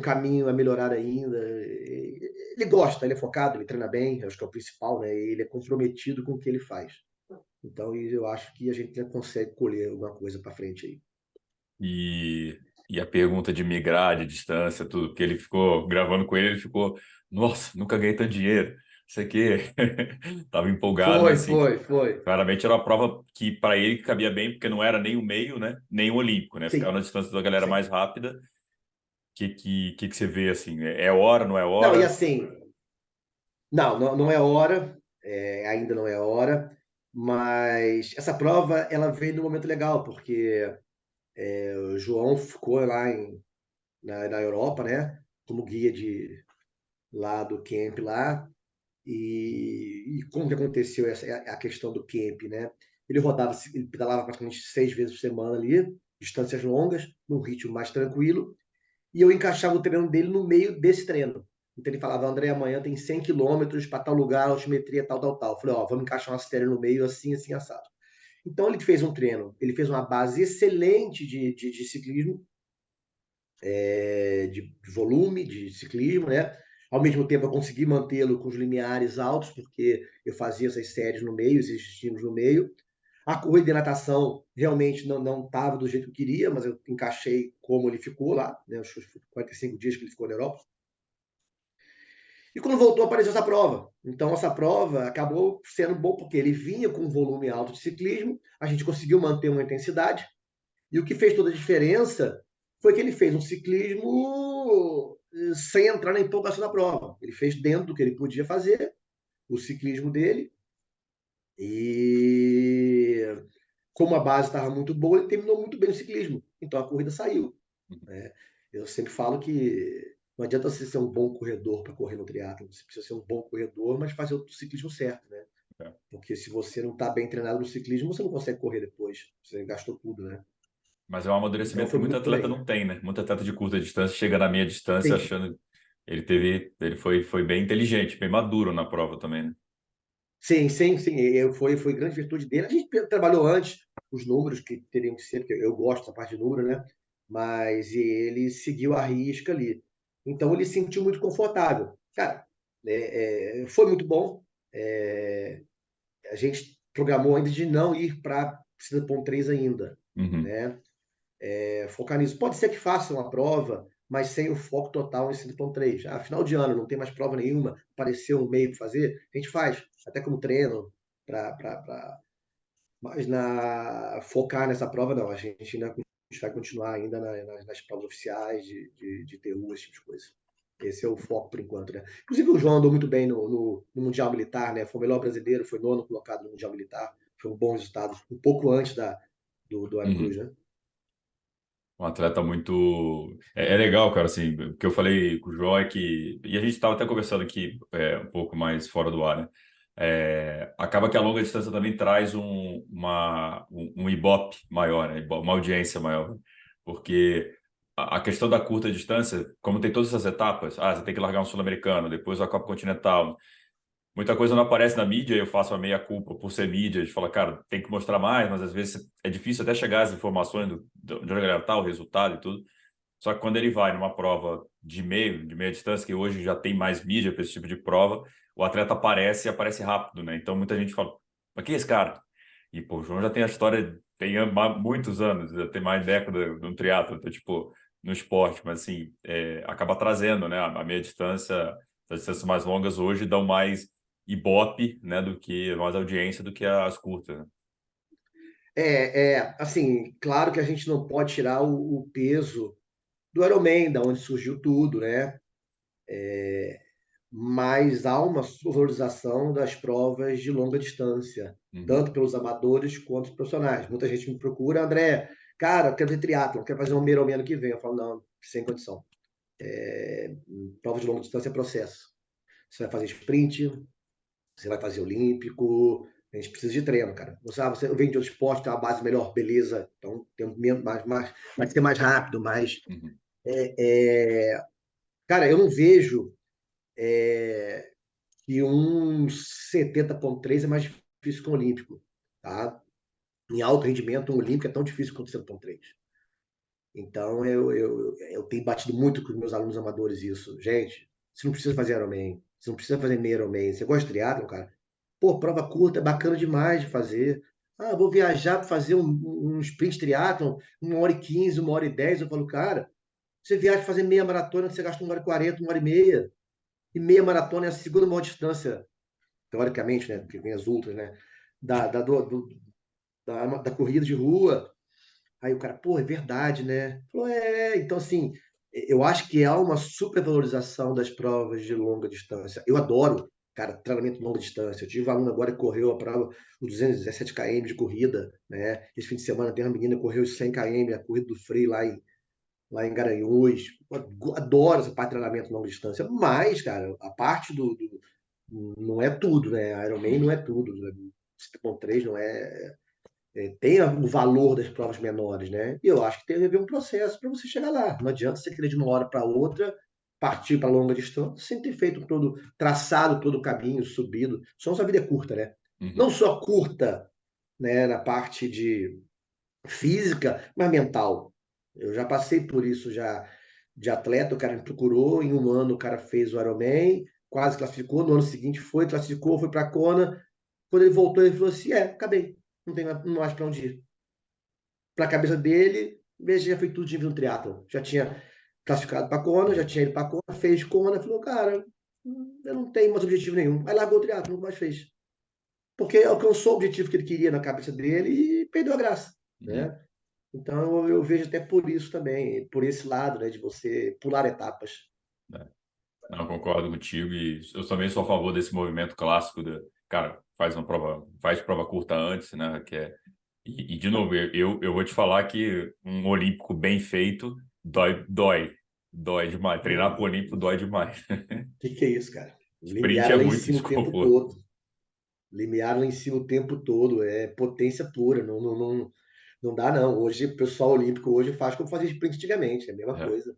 caminho a melhorar ainda. Ele gosta, ele é focado, ele treina bem, acho que é o principal, né? Ele é comprometido com o que ele faz. Então, eu acho que a gente já consegue colher alguma coisa para frente aí. E a pergunta de migrar, de distância, tudo, que ele ficou gravando com ele, ele ficou, nossa, nunca ganhei tanto dinheiro. Isso aqui, tava empolgado, Foi, mas assim, foi, foi. claramente era uma prova que para ele cabia bem, porque não era nem o meio, né? Nem o olímpico, né? Ficava Sim, na distância da galera sim. mais rápida. Que você vê assim? É hora, não é Não, e hora? assim, não é hora, ainda não é hora, mas essa prova ela veio num momento legal, porque o João ficou lá na Europa, né? Como guia lá do camp lá. E como que aconteceu a questão do camp, né? Ele pedalava praticamente 6 vezes por semana ali, distâncias longas, num ritmo mais tranquilo, e eu encaixava o treino dele no meio desse treino. Então ele falava, André, amanhã tem 100 quilômetros para tal lugar, altimetria, tal, tal, tal. Eu falei, ó, vamos encaixar uma série no meio, assim, assim, assado. Então ele fez um treino, ele fez uma base excelente de ciclismo, de volume de ciclismo, né? Ao mesmo tempo, eu consegui mantê-lo com os limiares altos, porque eu fazia essas séries no meio, esses destinos no meio. A corrida de natação realmente não estava do jeito que eu queria, mas eu encaixei como ele ficou lá, né? Os 45 dias que ele ficou na Europa. E quando voltou, apareceu essa prova. Então, essa prova acabou sendo bom, porque ele vinha com um volume alto de ciclismo, a gente conseguiu manter uma intensidade, e o que fez toda a diferença foi que ele fez um ciclismo sem entrar na empolgação da prova. Ele fez dentro do que ele podia fazer, o ciclismo dele, e como a base estava muito boa, ele terminou muito bem o ciclismo. Então a corrida saiu, né? Eu sempre falo que não adianta você ser um bom corredor para correr no triatlo, você precisa ser um bom corredor, mas fazer o ciclismo certo, né? Porque se você não está bem treinado no ciclismo, você não consegue correr depois. Você gastou tudo, né? Mas é um Então amadurecimento que foi muito muito por atleta aí. não tem, né? Muito atleta de curta distância chega na meia distância Sim, achando. Ele foi bem inteligente, bem maduro na prova também, né? sim, sim, sim. Foi grande virtude dele. A gente trabalhou antes os números que teriam que ser, porque eu gosto dessa parte de número, né? Mas ele seguiu a risca ali. Então ele se sentiu muito confortável. Cara, foi muito bom. É, a gente programou ainda de não ir para Piscina Ponto 3 ainda, Uhum, né? Focar nisso. Pode ser que faça uma prova, mas sem o foco total em 5.3. Final de ano, não tem mais prova nenhuma, apareceu um meio para fazer, a gente faz, até como treino, mas focar nessa prova, não. A gente ainda vai continuar ainda nas provas oficiais de TU, esse tipo de coisa. Esse é o foco por enquanto, né? Inclusive o João andou muito bem no Mundial Militar, né? Foi o melhor brasileiro, foi nono colocado no Mundial Militar. Foi um bom resultado, um pouco antes do Aerocruz, uhum. né? Um atleta muito. É legal, cara, assim, o que eu falei com o João é que. E a gente estava até conversando aqui um pouco mais fora do ar, né? Acaba que a longa distância também traz um Ibope maior, né? Uma audiência maior. Porque a questão da curta distância, como tem todas essas etapas, você tem que largar um Sul-Americano, depois a Copa Continental. Muita coisa não aparece na mídia, eu faço a meia-culpa por ser mídia, de falar, cara, tem que mostrar mais, mas às vezes é difícil até chegar às informações de onde a galera tá, o resultado e tudo. Só que quando ele vai numa prova de meia distância, que hoje já tem mais mídia para esse tipo de prova, o atleta aparece e aparece rápido, né? Então muita gente fala, mas quem é esse cara? E, pô, o João já tem a história, tem muitos anos, já tem mais década no triatlo, então, tipo, no esporte, mas assim, acaba trazendo, né? A meia distância, as distâncias mais longas hoje dão mais ibope, né, do que mais audiência do que as curtas, né? Assim, claro que a gente não pode tirar o peso do Ironman, da onde surgiu tudo, né? Mas há uma valorização das provas de longa distância, Uhum, tanto pelos amadores quanto pelos profissionais. Muita gente me procura, André, cara, eu quero ver triatlon, quero fazer um Ironman ano que vem. Eu falo, não, sem condição. Prova de longa distância é processo. Você vai fazer sprint, você vai fazer olímpico, a gente precisa de treino, cara. Você vem de outro esporte, tem uma base melhor, beleza. Então tem menos, vai ser mais rápido, mais. uhum, Cara, eu não vejo que um 70.3 é mais difícil que um olímpico, tá? Em alto rendimento, um olímpico é tão difícil quanto 70.3. Então, eu tenho batido muito com os meus alunos amadores isso. Gente, você não precisa fazer Ironman, você não precisa fazer meio Ironman. Você gosta de triatlon, cara? Pô, prova curta é bacana demais de fazer. Vou viajar para fazer um sprint triatlon, 1h15, 1h10. Eu falo, cara, você viaja para fazer meia maratona, você gasta 1h40, 1h30. E meia maratona é a segunda maior distância, teoricamente, né? Porque vem as ultras, né? Da, da, do, do- da corrida de rua. Aí o cara, pô, é verdade, né? Falou, então assim, eu acho que há uma supervalorização das provas de longa distância. Eu adoro, cara, treinamento de longa distância. Eu tive um aluno agora que correu a prova, os 217 km de corrida, né? Esse fim de semana tem uma menina que correu os 100 km, a corrida do Free lá em Garanhuns. Eu adoro essa parte de treinamento de longa distância. Mas, cara, a parte não é tudo, né? Ironman não é tudo. 5.3 não é tem o valor das provas menores, né? E eu acho que tem que haver um processo para você chegar lá. Não adianta você querer de uma hora para outra partir para longa distância sem ter feito todo, traçado todo o caminho, subido. Só a vida é curta, né? uhum. Não só curta, né, na parte de física, mas mental. Eu já passei por isso já de atleta, o cara me procurou, em um ano o cara fez o Ironman, quase classificou, no ano seguinte foi, classificou, foi para a Kona. Quando ele voltou, ele falou assim: acabei, não tem mais para onde ir. Para a cabeça dele, veja, já foi tudo de no triatlo. Já tinha classificado para Kona, já tinha ido para Kona, fez Kona, falou, cara, eu não tenho mais objetivo nenhum. Aí largou o triatlo, nunca mais fez. Porque alcançou o objetivo que ele queria na cabeça dele e perdeu a graça, Uhum. né? Então eu vejo até por isso também, por esse lado, né, de você pular etapas. É. Não, eu concordo contigo e eu também sou a favor desse movimento clássico cara, faz prova curta antes, né? De novo, eu vou te falar que um olímpico bem feito dói demais. Treinar para o olímpico dói demais. Que é isso, cara? Sprint Limiar é lá em muito cima o tempo desconforto. todo. limiar lá em cima o tempo todo, é potência pura, não dá não. Hoje, o pessoal olímpico hoje faz como fazia sprint antigamente, é a mesma É. coisa.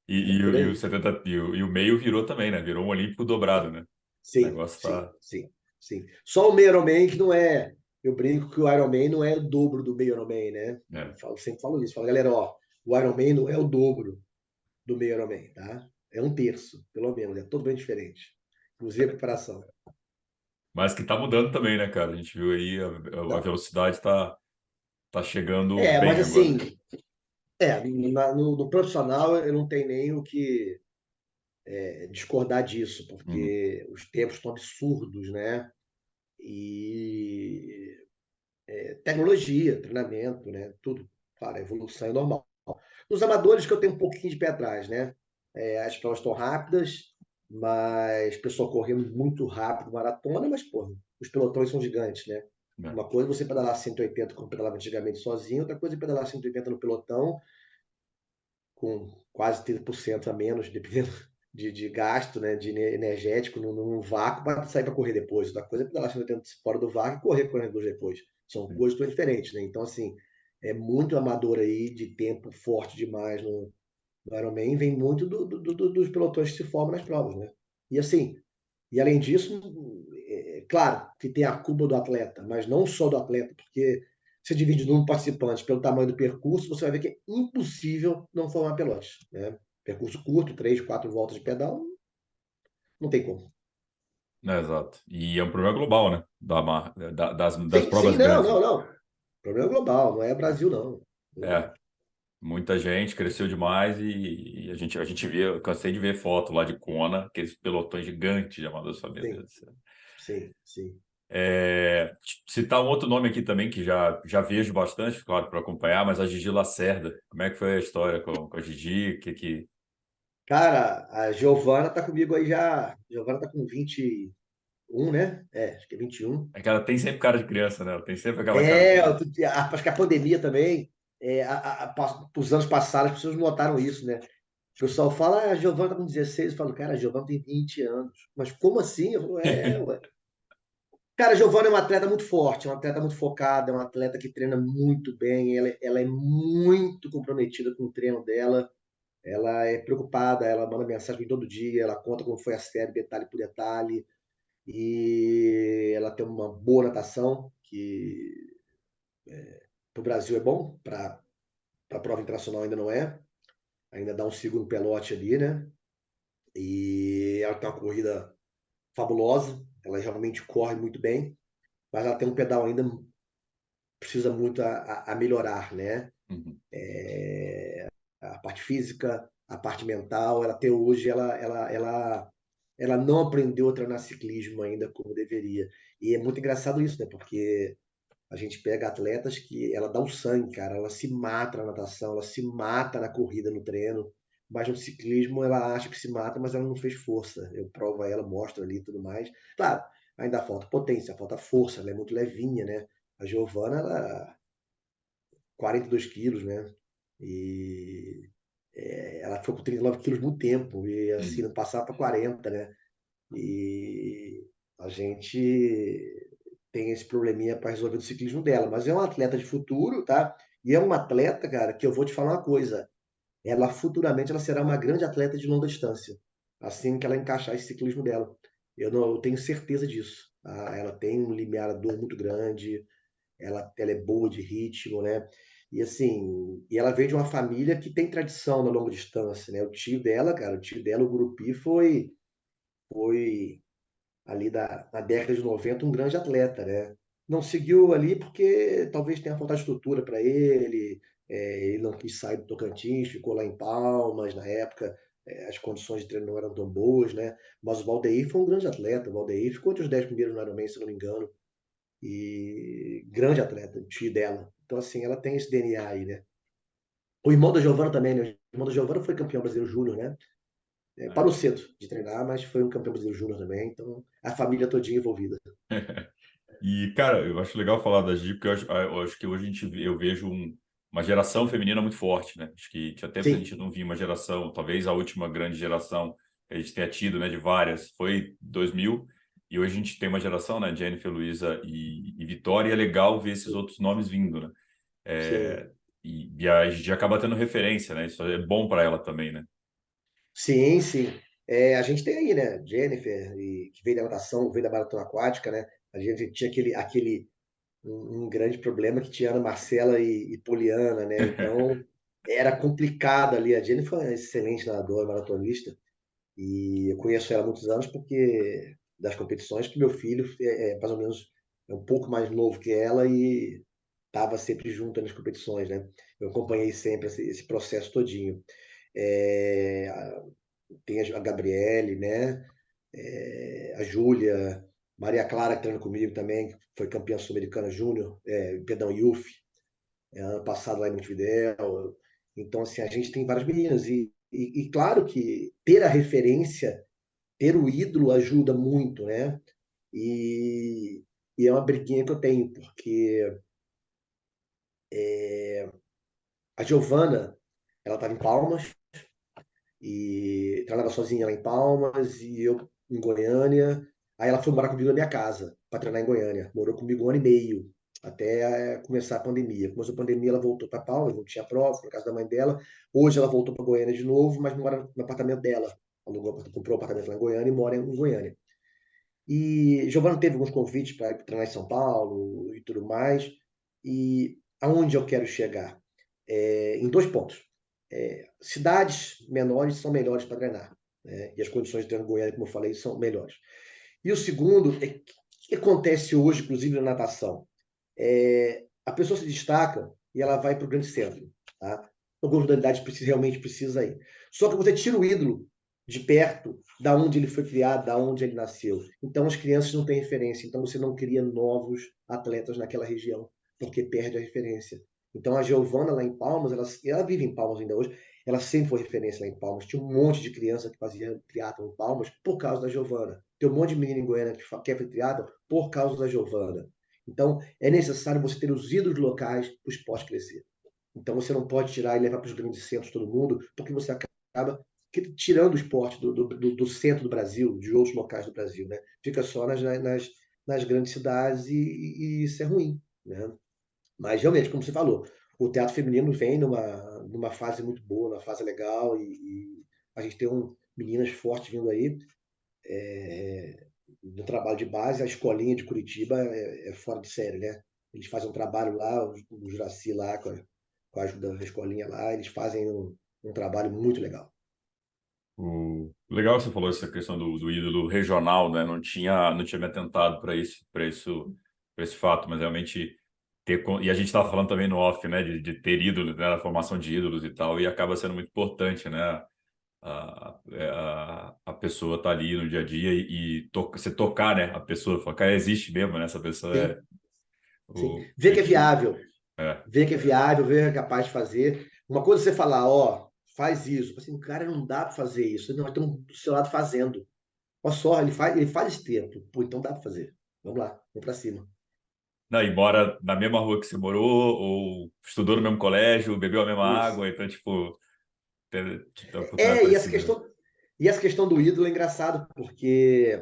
E, É e, por o e o aí. 70, e o meio virou também, né? Virou um olímpico dobrado, né? O Sim, negócio sim, tá. sim, sim. Só o meio Ironman que não é. Eu brinco que o Ironman não é o dobro do meio Ironman, né? É. Sempre falo isso. Falo, galera, ó, o Ironman não é o dobro do meio Ironman, tá? É um terço, pelo menos. É totalmente diferente. Inclusive a preparação. Mas que tá mudando também, né, cara? A gente viu aí a Não. velocidade tá chegando É, mas bem assim, agora. no profissional eu não tenho nem o que discordar disso, Uhum. porque os tempos estão absurdos, né? E tecnologia, treinamento, né? Tudo. Claro, a evolução é normal. Nos amadores que eu tenho um pouquinho de pé atrás, né? As provas estão rápidas, mas o pessoal correndo muito rápido, maratona, mas, porra, os pelotões são gigantes, né? É. Uma coisa é você pedalar 180 como pedalava antigamente sozinho, outra coisa é pedalar 180 no pelotão, com quase 30% a menos, dependendo de gasto, né, de energético num vácuo para sair para correr depois. Outra coisa é pedalar 180 fora do vácuo e correr 42 depois. São coisas tão diferentes, né? Então, assim, é muito amador aí, de tempo forte demais no Ironman, vem muito dos pelotões que se formam nas provas, né? E assim, e além disso, claro que tem a culpa do atleta, mas não só do atleta, porque você divide o número de participantes pelo tamanho do percurso, você vai ver que é impossível não formar pelote, né? Percurso curto, 3, 4 voltas de pedal, não tem como. É, exato. E é um problema global, né? Das Sim, sim, provas não, grandes. não, não. Problema global, não é Brasil, não. É, muita gente cresceu demais e a gente vê, eu cansei de ver foto lá de Kona, aqueles pelotões gigantes de amadores, meu Deus Sim, do céu. sim, sim. Citar um outro nome aqui também que já vejo bastante, claro, para acompanhar, mas a Gigi Lacerda. Como é que foi a história com a Gigi? Cara, a Giovana tá comigo aí já. A Giovana tá com 21, né? Acho que é 21. É que ela tem sempre cara de criança, né? Ela tem sempre aquela cara de. Acho que a pandemia também, os anos passados, as pessoas notaram isso, né? O pessoal fala, a Giovana tá com 16, eu falo, cara, a Giovana tem 20 anos. Mas como assim? Eu falo, ué. Cara, a Giovana é uma atleta muito forte, é uma atleta muito focada, é uma atleta que treina muito bem, ela é muito comprometida com o treino dela, ela é preocupada, ela manda mensagem todo dia, ela conta como foi a série, detalhe por detalhe, e ela tem uma boa natação, que para o Brasil é bom, para a prova internacional ainda não é, ainda dá um segundo pelote ali, né? E ela tem uma corrida fabulosa, ela realmente corre muito bem, mas ela tem um pedal ainda, precisa muito a melhorar, né? Uhum. A parte física, a parte mental, ela até hoje ela não aprendeu a treinar ciclismo ainda como deveria. E é muito engraçado isso, né? Porque a gente pega atletas que ela dá o sangue, cara, ela se mata na natação, ela se mata na corrida, no treino, mas no ciclismo ela acha que se mata, mas ela não fez força. Eu provo a ela, mostro ali e tudo mais. Claro, ainda falta potência, falta força, ela é muito levinha, né? A Giovana, ela 42 quilos, né? E ela foi com 39 quilos muito tempo, e assim, Uhum. não passava para 40, né? E a gente tem esse probleminha para resolver do ciclismo dela, mas é uma atleta de futuro, tá? E é uma atleta, cara, que eu vou te falar uma coisa, ela futuramente ela será uma grande atleta de longa distância, assim que ela encaixar esse ciclismo dela. Eu tenho certeza disso. Tá? Ela tem um limiar dor muito grande, ela é boa de ritmo, né? E assim, e ela veio de uma família que tem tradição na longa distância, né? O tio dela, cara, o tio dela, o Gurupi, foi ali na década de 90 um grande atleta, né? Não seguiu ali porque talvez tenha faltado estrutura para ele, ele não quis sair do Tocantins, ficou lá em Palmas na época, as condições de treino não eram tão boas, né? Mas o Valdeir foi um grande atleta, o Valdeir ficou entre os 10 primeiros no Ironman, se não me engano, e grande atleta, o tio dela. Então, assim, ela tem esse DNA aí, né? O irmão da Giovana também, né? O irmão da Giovana foi campeão brasileiro júnior, né? Parou cedo de treinar, mas foi um campeão brasileiro júnior também, então a família todinha envolvida. E, cara, eu acho legal falar da Gi, porque eu acho que hoje eu vejo uma geração feminina muito forte, né? Acho que tinha tempo que a gente Sim, não via uma geração, talvez a última grande geração que a gente tenha tido, né, de várias, foi 2000, E hoje a gente tem uma geração, né? Jennifer, Luísa e Vitória, e é legal ver esses outros nomes vindo, né? Sim, É, e a gente acaba tendo referência, né? Isso é bom para ela também, né? sim, sim. A gente tem aí, né? Jennifer, que veio da natação, veio da maratona aquática, né? A gente tinha um grande problema que tinha Ana Marcela e Poliana, né? Então era complicado ali. A Jennifer é uma excelente nadadora, maratonista, e eu conheço ela há muitos anos porque das competições que meu filho é mais ou menos um pouco mais novo que ela e estava sempre junto nas competições, né? Eu acompanhei sempre esse processo todinho. É, tem a Gabriele, né? A Júlia, Maria Clara que treina comigo também, que foi campeã sul-americana júnior, perdão, IUF, ano passado lá em Montevidéu. Então, assim, a gente tem várias meninas. E claro que ter a referência, ter o ídolo ajuda muito, né? E, e é uma briguinha que eu tenho, porque a Giovana, ela estava em Palmas, e treinava sozinha lá em Palmas e eu em Goiânia. Aí ela foi morar comigo na minha casa para treinar em Goiânia. Morou comigo 1 ano e meio até começar a pandemia. Começou a pandemia, ela voltou para Palmas, não tinha prova, foi na casa da mãe dela. Hoje ela voltou para Goiânia de novo, mas mora no apartamento dela. Comprou um apartamento lá em Goiânia e mora em Goiânia. E Giovana teve alguns convites para treinar em São Paulo e tudo mais. E aonde eu quero chegar? Em 2 pontos. Cidades menores são melhores para treinar, né? E as condições de treino em Goiânia, como eu falei, são melhores. E o segundo é que acontece hoje, inclusive na natação. A pessoa se destaca e ela vai para o grande centro. Tá? Algumas modalidades realmente precisa ir. Só que você tira o ídolo de perto, da onde ele foi criado, da onde ele nasceu. Então as crianças não têm referência. Então você não cria novos atletas naquela região, porque perde a referência. Então a Giovana lá em Palmas, ela vive em Palmas ainda hoje, ela sempre foi referência lá em Palmas. Tinha um monte de criança que fazia triatlo em Palmas por causa da Giovana. Tem um monte de menina em Goiânia que quer fazer triatlo por causa da Giovana. Então, é necessário você ter os ídolos locais para o esporte crescer. Então, você não pode tirar e levar para os grandes centros todo mundo, porque você acaba tirando o esporte do centro do Brasil, de outros locais do Brasil, né? Fica só nas grandes cidades e isso é ruim, né? Mas, realmente, como você falou, o teatro feminino vem numa fase muito boa, numa fase legal, e a gente tem meninas fortes vindo aí, do trabalho de base. A escolinha de Curitiba é fora de série, né? Eles fazem um trabalho lá, o Juraci lá, com a ajuda da escolinha lá, eles fazem um trabalho muito legal. Legal que você falou essa questão do ídolo regional, né? Não tinha me atentado para esse fato, mas realmente e a gente estava falando também no off, né? De ter ídolos, né? A formação de ídolos e tal, e acaba sendo muito importante, né? A pessoa tá ali no dia a dia você tocar, né? A pessoa, falar, cara, existe mesmo, né? Essa pessoa Sim, sim. a Vê que é gente, viável, é. vê que é viável, vê que é capaz de fazer. Uma coisa é você falar, ó, faz isso. Assim, cara, não dá para fazer isso. Não, tem um do seu lado fazendo. Olha só, ele faz esse tempo. Pô, então dá para fazer. Vamos lá, vamos para cima. Não, e mora na mesma rua que você morou, ou estudou no mesmo colégio, bebeu a mesma Isso. água, então, tipo, ter a oportunidade É, e parecida. essa questão do ídolo é engraçado, porque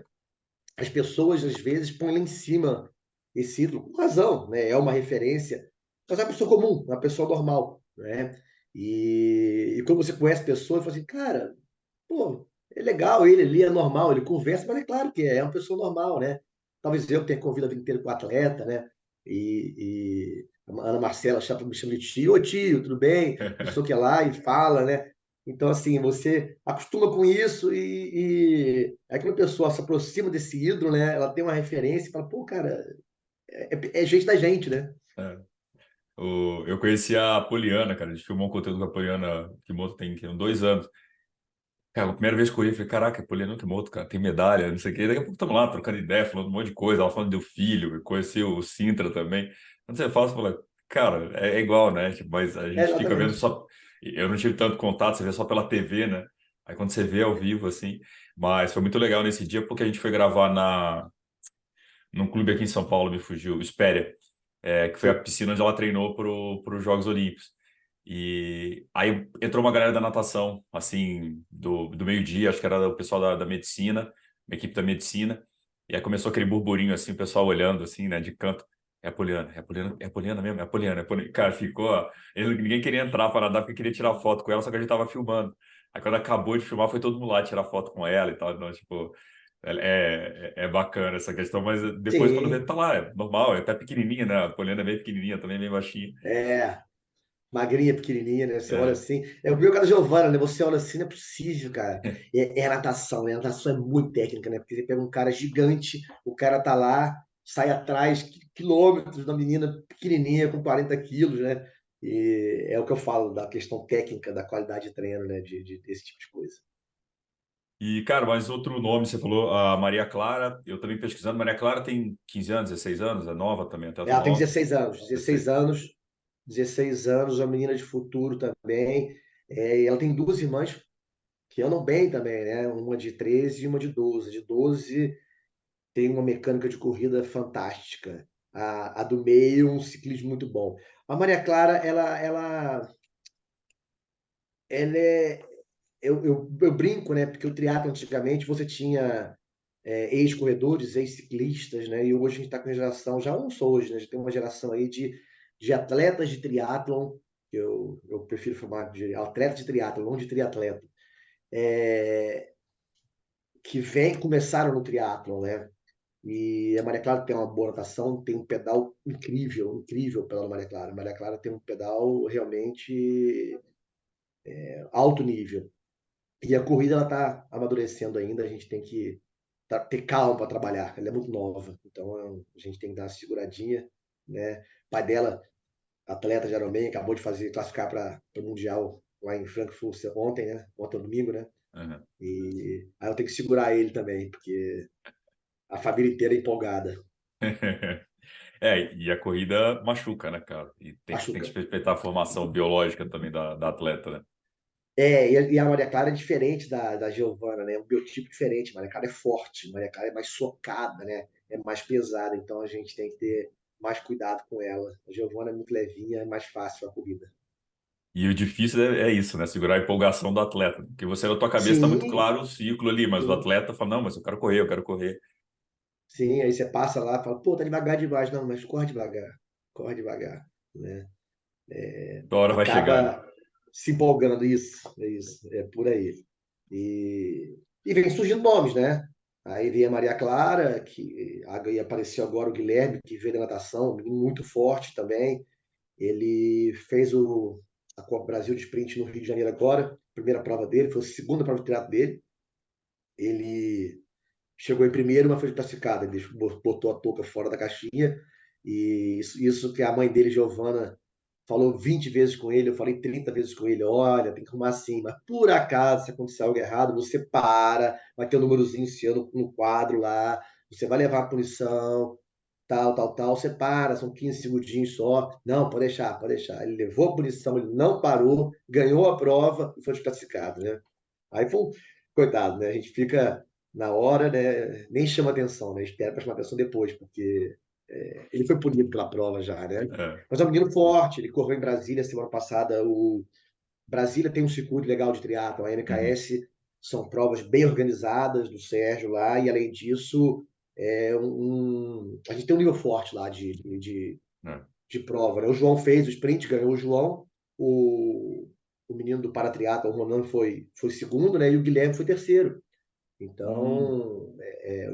as pessoas às vezes põem lá em cima esse ídolo, com razão, né? É uma referência, mas é uma pessoa comum, uma pessoa normal, né? E quando você conhece a pessoa, você fala assim, cara, pô, é legal ele ali, é normal, ele conversa, mas é claro que é uma pessoa normal, né? Talvez eu tenha convivido a vida inteira com atleta, né? E a Ana Marcela me chama de tio, ô tio, tudo bem? Não sei o que lá, e fala, né? Então, assim, você acostuma com isso e aí quando a pessoa se aproxima desse ídolo, né? Ela tem uma referência e fala, pô, cara, é gente da gente, né? É. Eu conheci a Poliana, cara, a gente filmou um conteúdo com a Poliana Kimoto tem uns 2 anos. Cara, a primeira vez que eu olhei, eu falei, caraca, a Poliana Kimoto, cara, tem medalha, não sei o quê. Daqui a pouco estamos lá trocando ideia, falando um monte de coisa, ela falando do filho, eu conheci o Sintra também. Quando você fala, você fala, cara, é igual, né? Tipo, mas a É, gente fica vendo exatamente. só. Eu não tive tanto contato, você vê só pela TV, né? Aí quando você vê ao vivo, assim. Mas foi muito legal nesse dia, porque a gente foi gravar num clube aqui em São Paulo, me fugiu, o Espéria, que foi a Sim, piscina onde ela treinou para os Jogos Olímpicos. E aí entrou uma galera da natação, assim, do meio-dia, acho que era o pessoal da medicina, uma equipe da medicina. E aí começou aquele burburinho assim, o pessoal olhando assim, né, de canto. É a Poliana, é a Poliana, é a Poliana mesmo, é a Poliana, é a Poliana. Cara, ficou. Ninguém queria entrar para nadar porque queria tirar foto com ela, só que a gente tava filmando. Aí quando acabou de filmar, foi todo mundo lá tirar foto com ela e tal. Então, tipo, é bacana essa questão, mas depois quando vê, Sim, tá lá, é normal, é até pequenininha, né? A Poliana é bem pequenininha também, bem baixinha. é. Magrinha, pequenininha, né? Você olha É. assim. É o meu caso da Giovana, né? Você olha assim, não é possível, cara. É natação, né? A natação é muito técnica, né? Porque você pega um cara gigante, o cara tá lá, sai atrás quilômetros da menina pequenininha com 40 quilos, né? E é o que eu falo da questão técnica, da qualidade de treino, né? Desse tipo de coisa. E, cara, mas outro nome, você falou, a Maria Clara, eu também pesquisando, Maria Clara tem 15 anos, 16 anos, é nova também, atleta Ela tem nova, 16 anos, 16 16. anos, 16 anos, uma menina de futuro também. É, e ela tem duas irmãs que andam bem também, né? Uma de 13 e uma de 12. De 12 tem uma mecânica de corrida fantástica. A do meio, um ciclismo muito bom. A Maria Clara, ela é. Eu brinco, né? Porque o triatlo antigamente você tinha ex-corredores, ex-ciclistas, né? E hoje a gente está com uma geração, já não sou hoje, né? Já tem uma geração aí de atletas de triatlon, que eu prefiro chamar de atleta de triatlon, não de triatleta, é, que começaram no triatlon, né? E a Maria Clara tem uma boa natação, tem um pedal incrível, incrível o pedal da Maria Clara. A Maria Clara tem um pedal realmente alto nível. E a corrida ela está amadurecendo ainda, a gente tem que ter calma para trabalhar. Ela é muito nova, então a gente tem que dar uma seguradinha, né? O pai dela, atleta de Ironman, acabou de classificar para o Mundial lá em Frankfurt ontem, né? Ontem, domingo, né? Uhum. E aí eu tenho que segurar ele também, porque a família inteira é empolgada. É, e a corrida machuca, né, cara? E tem que Machuca. respeitar a formação biológica também da atleta, né? E a Maria Clara é diferente da Giovana, né? É um biotipo diferente. A Maria Clara é forte, a Maria Clara é mais socada, né? É mais pesada, então a gente tem que ter mais cuidado com ela. A Giovana é muito levinha, é mais fácil a corrida. E o difícil é isso, né? Segurar a empolgação do atleta. Porque você, na tua cabeça, está muito Sim, claro o ciclo ali, mas o sim, atleta fala, não, mas eu quero correr, eu quero correr. sim. Aí você passa lá e fala, pô, tá devagar demais. Não, mas corre devagar, né? A hora vai chegar, né? Acaba se empolgando, isso, é por aí. E vem surgindo nomes, né? Aí veio a Maria Clara, que aí apareceu agora o Guilherme, que veio da natação, um menino muito forte também. Ele fez a Copa Brasil de Sprint no Rio de Janeiro agora, primeira prova dele, foi a segunda prova de triatlo dele. Ele chegou em primeiro, mas foi classificado. Ele botou a touca fora da caixinha. E isso que a mãe dele, Giovana, falou 20 vezes com ele, eu falei 30 vezes com ele, olha, tem que arrumar assim, mas por acaso, se acontecer algo errado, você para, vai ter um númerozinho esse ano no quadro lá, você vai levar a punição, tal, tal, tal, você para, são 15 segundinhos só. Não, pode deixar, pode deixar. Ele levou a punição, ele não parou, ganhou a prova e foi desclassificado, né? Aí foi, coitado, né? A gente fica na hora, né? Nem chama atenção, né? Espera para chamar atenção depois, porque ele foi punido pela prova já, né? É. Mas é um menino forte, ele correu em Brasília semana passada. O Brasília tem um circuito legal de triatlo, a Uhum. NKS são provas bem organizadas do Sérgio lá, e além disso, a gente tem um nível forte lá É. de prova, né? O João fez o sprint, ganhou o João, o menino do paratriatlo, o Ronan, foi segundo, né? E o Guilherme foi terceiro. Hum, Então,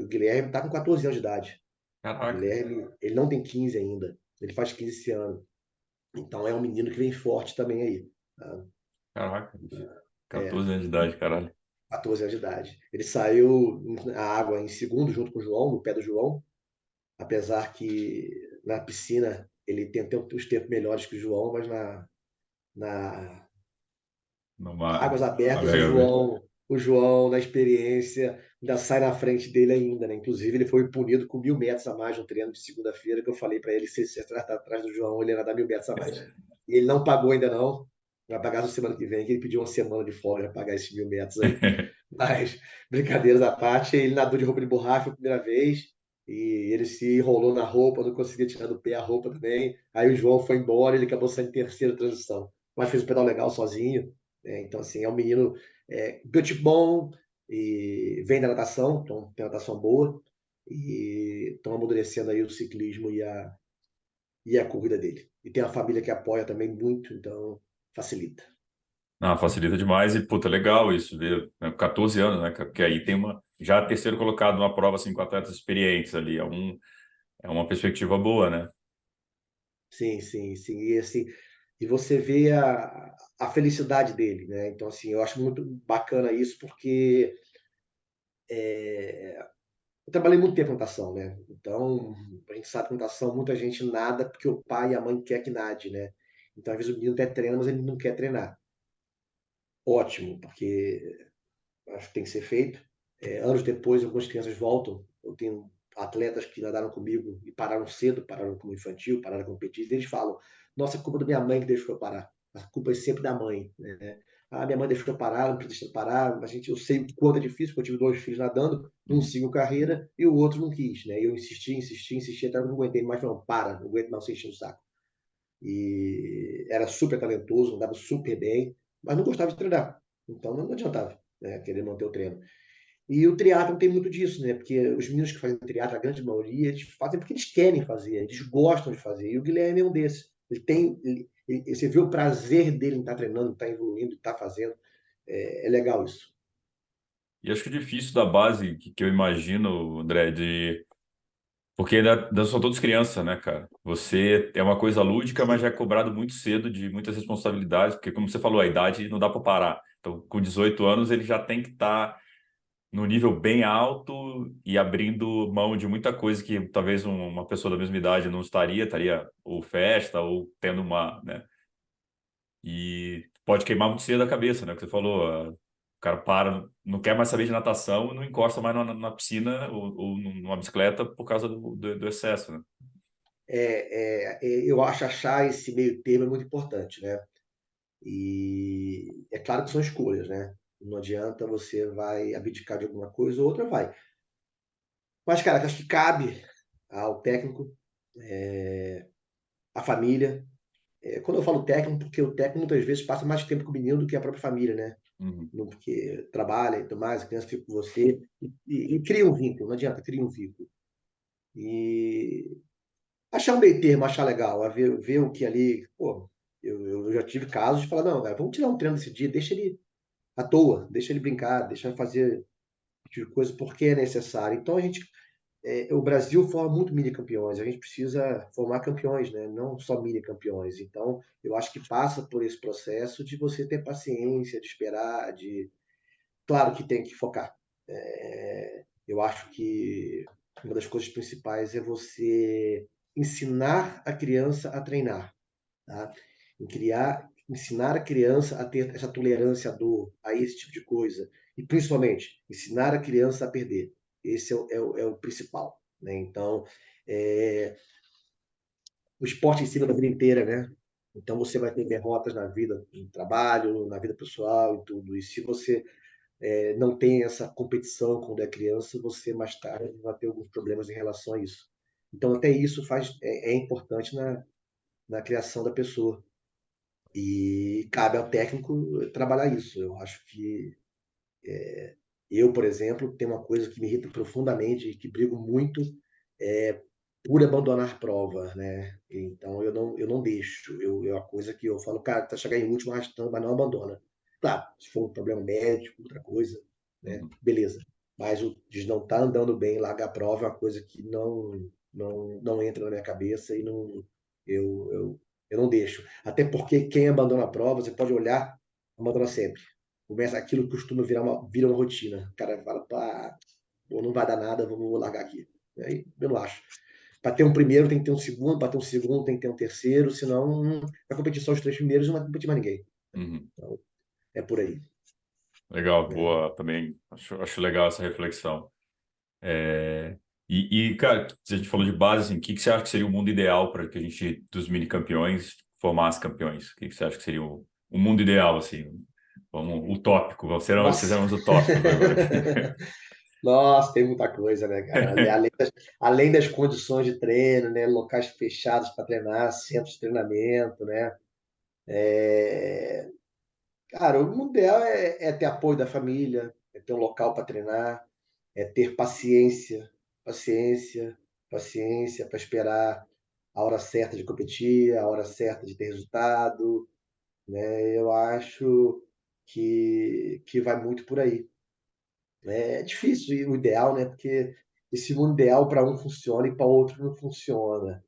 o Guilherme está com 14 anos de idade. O caraca, Guilherme, ele não tem 15 ainda. Ele faz 15 esse ano. Então, é um menino que vem forte também aí. Tá? caraca. É, 14 anos de idade, caralho. 14 anos de idade. Ele saiu na água em segundo, junto com o João, no pé do João. Apesar que na piscina ele tem até os tempos melhores que o João, mas na Numa... águas abertas, o João, na experiência, ainda sai na frente dele ainda, né? Inclusive, ele foi punido com 1.000 metros a mais no treino de segunda-feira, que eu falei para ele, se você atrás do João, ele ia nadar 1.000 metros a mais. E ele não pagou ainda não, vai pagar na semana que vem, que ele pediu uma semana de folga para pagar esses 1.000 metros aí. Mas, brincadeiras à parte, ele nadou de roupa de borracha a primeira vez, e ele se enrolou na roupa, não conseguia tirar do pé a roupa também. Aí o João foi embora, ele acabou saindo em terceira transição. Mas fez um pedal legal sozinho, né? Então, assim, é um menino biotipo bom e vem da natação, então tem natação boa. e estão amadurecendo aí o ciclismo e a corrida dele. E tem a família que apoia também muito, então facilita. Ah, facilita demais e, puta, legal isso, ver, né, 14 anos, né? Porque aí tem uma, já terceiro colocado numa prova, assim, com atletas experientes ali, é uma perspectiva boa, né? Sim, sim, sim. E assim, e você vê a felicidade dele, né? Então, assim, eu acho muito bacana isso, porque eu trabalhei muito tempo em natação, né? Então, a gente sabe que natação, muita gente nada porque o pai e a mãe quer que nade, né? Então, às vezes o menino até treina, mas ele não quer treinar. Ótimo, porque acho que tem que ser feito. Anos depois, algumas crianças voltam. Eu tenho atletas que nadaram comigo e pararam cedo, pararam como infantil, pararam como petis, e eles falam: Nossa, é culpa da minha mãe que deixou eu parar. A culpa é sempre da mãe, né? Ah, minha mãe deixou eu parar, não precisa parar. Eu sei o quanto é difícil, porque eu tive dois filhos nadando, um Uhum. seguiu carreira e o outro não quis, né? Eu insisti, até eu não aguentei mais, não, para, não aguento mais você encher o saco. E era super talentoso, andava super bem, mas não gostava de treinar. Então não adiantava, né, querer manter o treino. E o triatlon tem muito disso, né? Porque os meninos que fazem triatlon, a grande maioria, eles fazem porque eles querem fazer, eles gostam de fazer. E o Guilherme é um desses. Você vê o prazer dele em estar treinando, em estar evoluindo, em estar fazendo. É legal isso. E acho que o difícil da base, que eu imagino, André, de... Porque ainda são todos crianças, né, cara? Você é uma coisa lúdica, mas já é cobrado muito cedo de muitas responsabilidades, porque, como você falou, a idade não dá para parar. Então, com 18 anos, ele já tem que estar no nível bem alto e abrindo mão de muita coisa que talvez uma pessoa da mesma idade não estaria ou festa, ou tendo uma, né? E pode queimar muito cedo a cabeça, né? O que você falou, o cara para, não quer mais saber de natação, não encosta mais na piscina ou numa bicicleta por causa do excesso, né? Eu acho achar esse meio termo é muito importante, né? E é claro que são escolhas, né? Não adianta você vai abdicar de alguma coisa ou outra vai. Mas, cara, acho que cabe ao técnico, à família. Quando eu falo técnico, porque o técnico muitas vezes passa mais tempo com o menino do que a própria família, né? Uhum. Não, porque trabalha e tudo mais, a criança fica com você e cria um vínculo, não adianta, cria um vínculo. E achar um meio termo, achar legal, ver o que ali. Pô, eu já tive casos de falar: não, cara, vamos tirar um treino desse dia, deixa ele à toa, deixa ele brincar, deixa ele fazer tipo de coisa porque é necessário. Então a gente o Brasil forma muito mini campeões, a gente precisa formar campeões, né? Não só mini campeões. Então, eu acho que passa por esse processo de você ter paciência, de esperar, de. Claro que tem que focar. Eu acho que uma das coisas principais é você ensinar a criança a treinar, tá? Ensinar a criança a ter essa tolerância à dor, a esse tipo de coisa. E, principalmente, ensinar a criança a perder. Esse é o principal, né? Então, é, o esporte ensina a vida inteira, né? Então, você vai ter derrotas na vida, no trabalho, na vida pessoal e tudo. E se você não tem essa competição quando é criança, você mais tarde vai ter alguns problemas em relação a isso. Então, até isso é importante na criação da pessoa. E cabe ao técnico trabalhar isso. Eu acho que eu, por exemplo, tenho uma coisa que me irrita profundamente e que brigo muito é por abandonar prova, né? Então eu não deixo. É uma coisa que eu falo, cara, tá chegando em último arrastando, mas não abandona. Claro, se for um problema médico, outra coisa, né? Uhum. Beleza. Mas o de não estar andando bem, largar a prova é uma coisa que não entra na minha cabeça e não eu não deixo. Até porque quem abandona a prova, você pode olhar, abandona sempre. Começa aquilo costuma vira uma rotina. O cara fala, pá, pô, não vai dar nada, vou largar aqui. Aí eu não acho. Para ter um primeiro tem que ter um segundo, para ter um segundo tem que ter um terceiro, senão vai competir só os três primeiros e não vai competir mais ninguém. Uhum. Então, é por aí. Legal, Né? boa, também acho legal essa reflexão. É, cara, se a gente falou de base, assim, o que você acha que seria o mundo ideal para que a gente, dos mini campeões, formasse campeões? O que você acha que seria o mundo ideal, assim? Vamos, utópico, Nossa. seremos utópicos agora aqui. Nossa, tem muita coisa, né, cara? Além das condições de treino, né? Locais fechados para treinar, centros de treinamento, né? Cara, o mundo ideal é ter apoio da família, é ter um local para treinar, é ter paciência, paciência, paciência para esperar a hora certa de competir, a hora certa de ter resultado, né? Eu acho que vai muito por aí. É difícil o ideal, né? Porque esse mundo ideal para um funciona e para outro não funciona,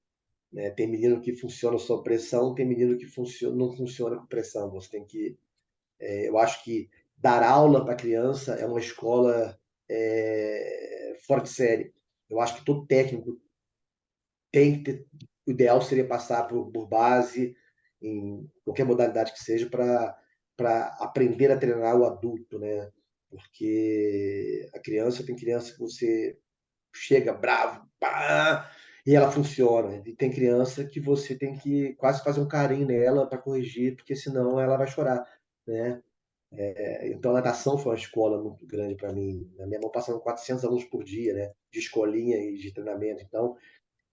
né? Tem menino que funciona sob pressão, tem menino que funciona, não funciona com pressão. Você tem que, eu acho que dar aula para criança é uma escola fora de série. Eu acho que todo técnico tem que ter, o ideal seria passar por base em qualquer modalidade que seja para aprender a treinar o adulto, né? Porque a criança tem criança que você chega bravo, pá, e ela funciona. E tem criança que você tem que quase fazer um carinho nela para corrigir, porque senão ela vai chorar, né? Então, a natação foi uma escola muito grande para mim. Na minha mão passando 400 alunos por dia, né? De escolinha e de treinamento. Então,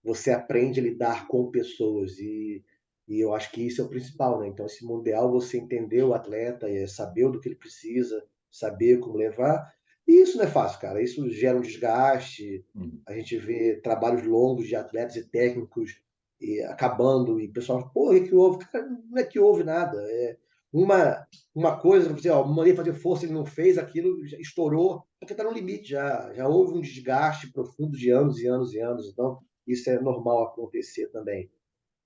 você aprende a lidar com pessoas e eu acho que isso é o principal, né? Então, esse mundial, você entender o atleta, saber do que ele precisa, saber como levar. E isso não é fácil, cara. Isso gera um desgaste. Uhum. A gente vê trabalhos longos de atletas e técnicos acabando e o pessoal, pô, o que houve? Cara, não é que houve nada. Uma coisa, você, ó, mandei fazer força, ele não fez, aquilo já estourou, porque está no limite já. Já houve um desgaste profundo de anos e anos e anos. Então, isso é normal acontecer também,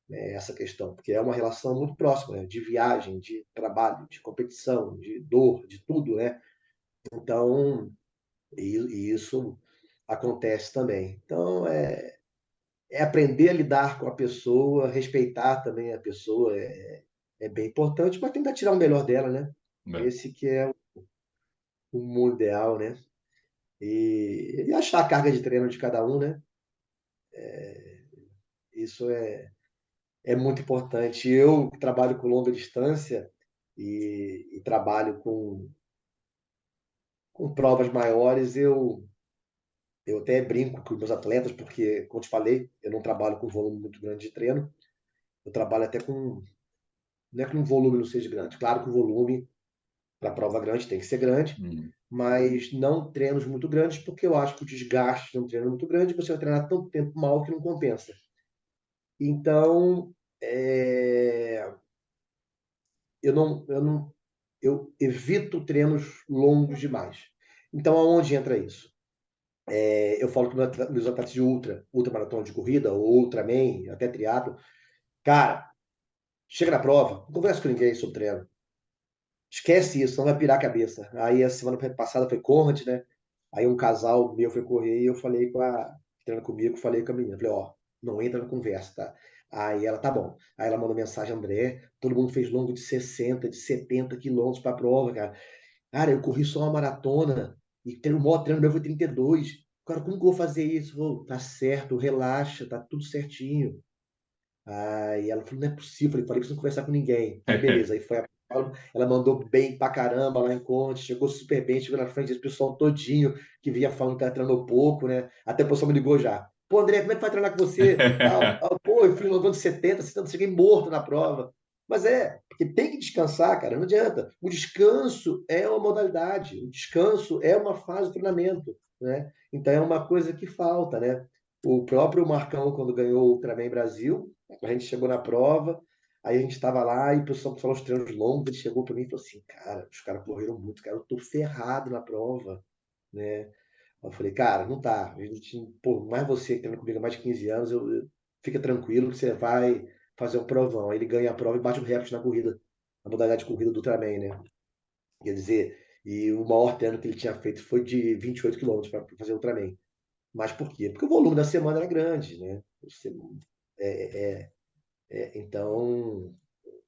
né, essa questão, porque é uma relação muito próxima, né, de viagem, de trabalho, de competição, de dor, de tudo, né? Então, e isso acontece também. Então, é aprender a lidar com a pessoa, respeitar também a pessoa, é bem importante, mas tentar tirar o melhor dela, né? É. Esse que é o mundo ideal, né? E achar a carga de treino de cada um, né? Isso é muito importante. Eu trabalho com longa distância e trabalho com provas maiores, eu até brinco com os meus atletas, porque, como te falei, eu não trabalho com volume muito grande de treino, eu trabalho até com. Não é que um volume não seja grande, claro que o volume para prova grande tem que ser grande, Uhum. mas não treinos muito grandes, porque eu acho que o desgaste de um treino muito grande, você vai treinar tanto tempo mal que não compensa. Então, eu evito treinos longos demais. Então, aonde entra isso? Eu falo que meus atletas de ultramaratona de corrida, ou Ultraman, até triatlo, cara, chega na prova, não conversa com ninguém sobre treino. Esquece isso, não vai pirar a cabeça. Aí a semana passada foi Conrad, né? Aí um casal meu foi correr e eu falei treinando comigo, falei com a menina, falei, ó, não entra na conversa, tá? Aí ela, tá bom. Aí ela mandou mensagem, André, todo mundo fez longo de 60, de 70 quilômetros pra prova, cara. Cara, eu corri só uma maratona e o maior treino meu foi 32. Cara, como que eu vou fazer isso? Vou, tá certo, relaxa, tá tudo certinho. Aí ela falou, não é possível. Falei que você não conversar com ninguém. Aí beleza, aí foi a prova. Ela mandou bem pra caramba lá em Conte, chegou super bem, chegou na frente desse pessoal todinho que vinha falando que ela treinou pouco, né? Até o pessoal me ligou já. Pô, André, como é que vai treinar com você? Tal. Pô, eu fui longão de 70, 70, cheguei morto na prova. Mas porque tem que descansar, cara, não adianta. O descanso é uma modalidade, o descanso é uma fase do treinamento, né? Então é uma coisa que falta, né? O próprio Marcão, quando ganhou o Ultraman Brasil, a gente chegou na prova, aí a gente estava lá e o pessoal falou os treinos longos, ele chegou para mim e falou assim, cara, os caras correram muito, cara, eu tô ferrado na prova, né? Eu falei, cara, não tá. A gente, pô, mais você que treina comigo há mais de 15 anos, fica tranquilo que você vai fazer um provão. Aí ele ganha a prova e bate o recorde na corrida, na modalidade de corrida do Ultraman, né? Quer dizer, e o maior treino que ele tinha feito foi de 28 quilômetros para fazer o Ultraman. Mas por quê? Porque o volume da semana era grande, né? Então,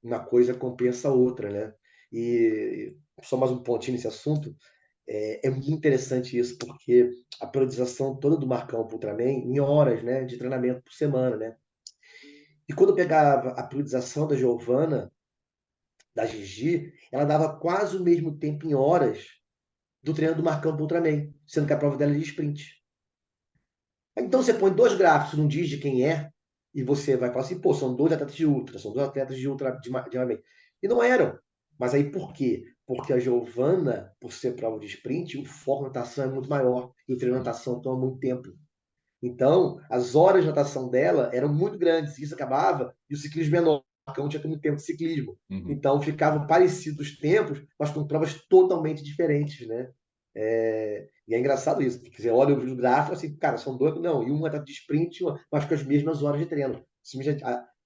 uma coisa compensa a outra, né? E só mais um pontinho nesse assunto, é muito interessante isso, porque a periodização toda do Marcão para o Ultraman em horas, né, de treinamento por semana, né? E quando eu pegava a periodização da Giovana, da Gigi, ela dava quase o mesmo tempo em horas do treino do Marcão para o Ultraman, sendo que a prova dela é de sprint. Então você põe dois gráficos, não diz de quem é, e você vai falar assim, pô, são dois atletas de ultra, são dois atletas de ultra de Ironman. E não eram. Mas aí por quê? Porque a Giovana, por ser prova de sprint, o foco na natação é muito maior. E o treino de natação toma muito tempo. Então, as horas de natação dela eram muito grandes, e isso acabava, e o ciclismo menor, porque eu não tinha muito tempo de ciclismo. Uhum. Então, ficavam parecidos os tempos, mas com provas totalmente diferentes, né? E é engraçado isso, porque você olha o gráfico assim, cara, são dois, não, e uma tá de sprint, mas com as mesmas horas de treino.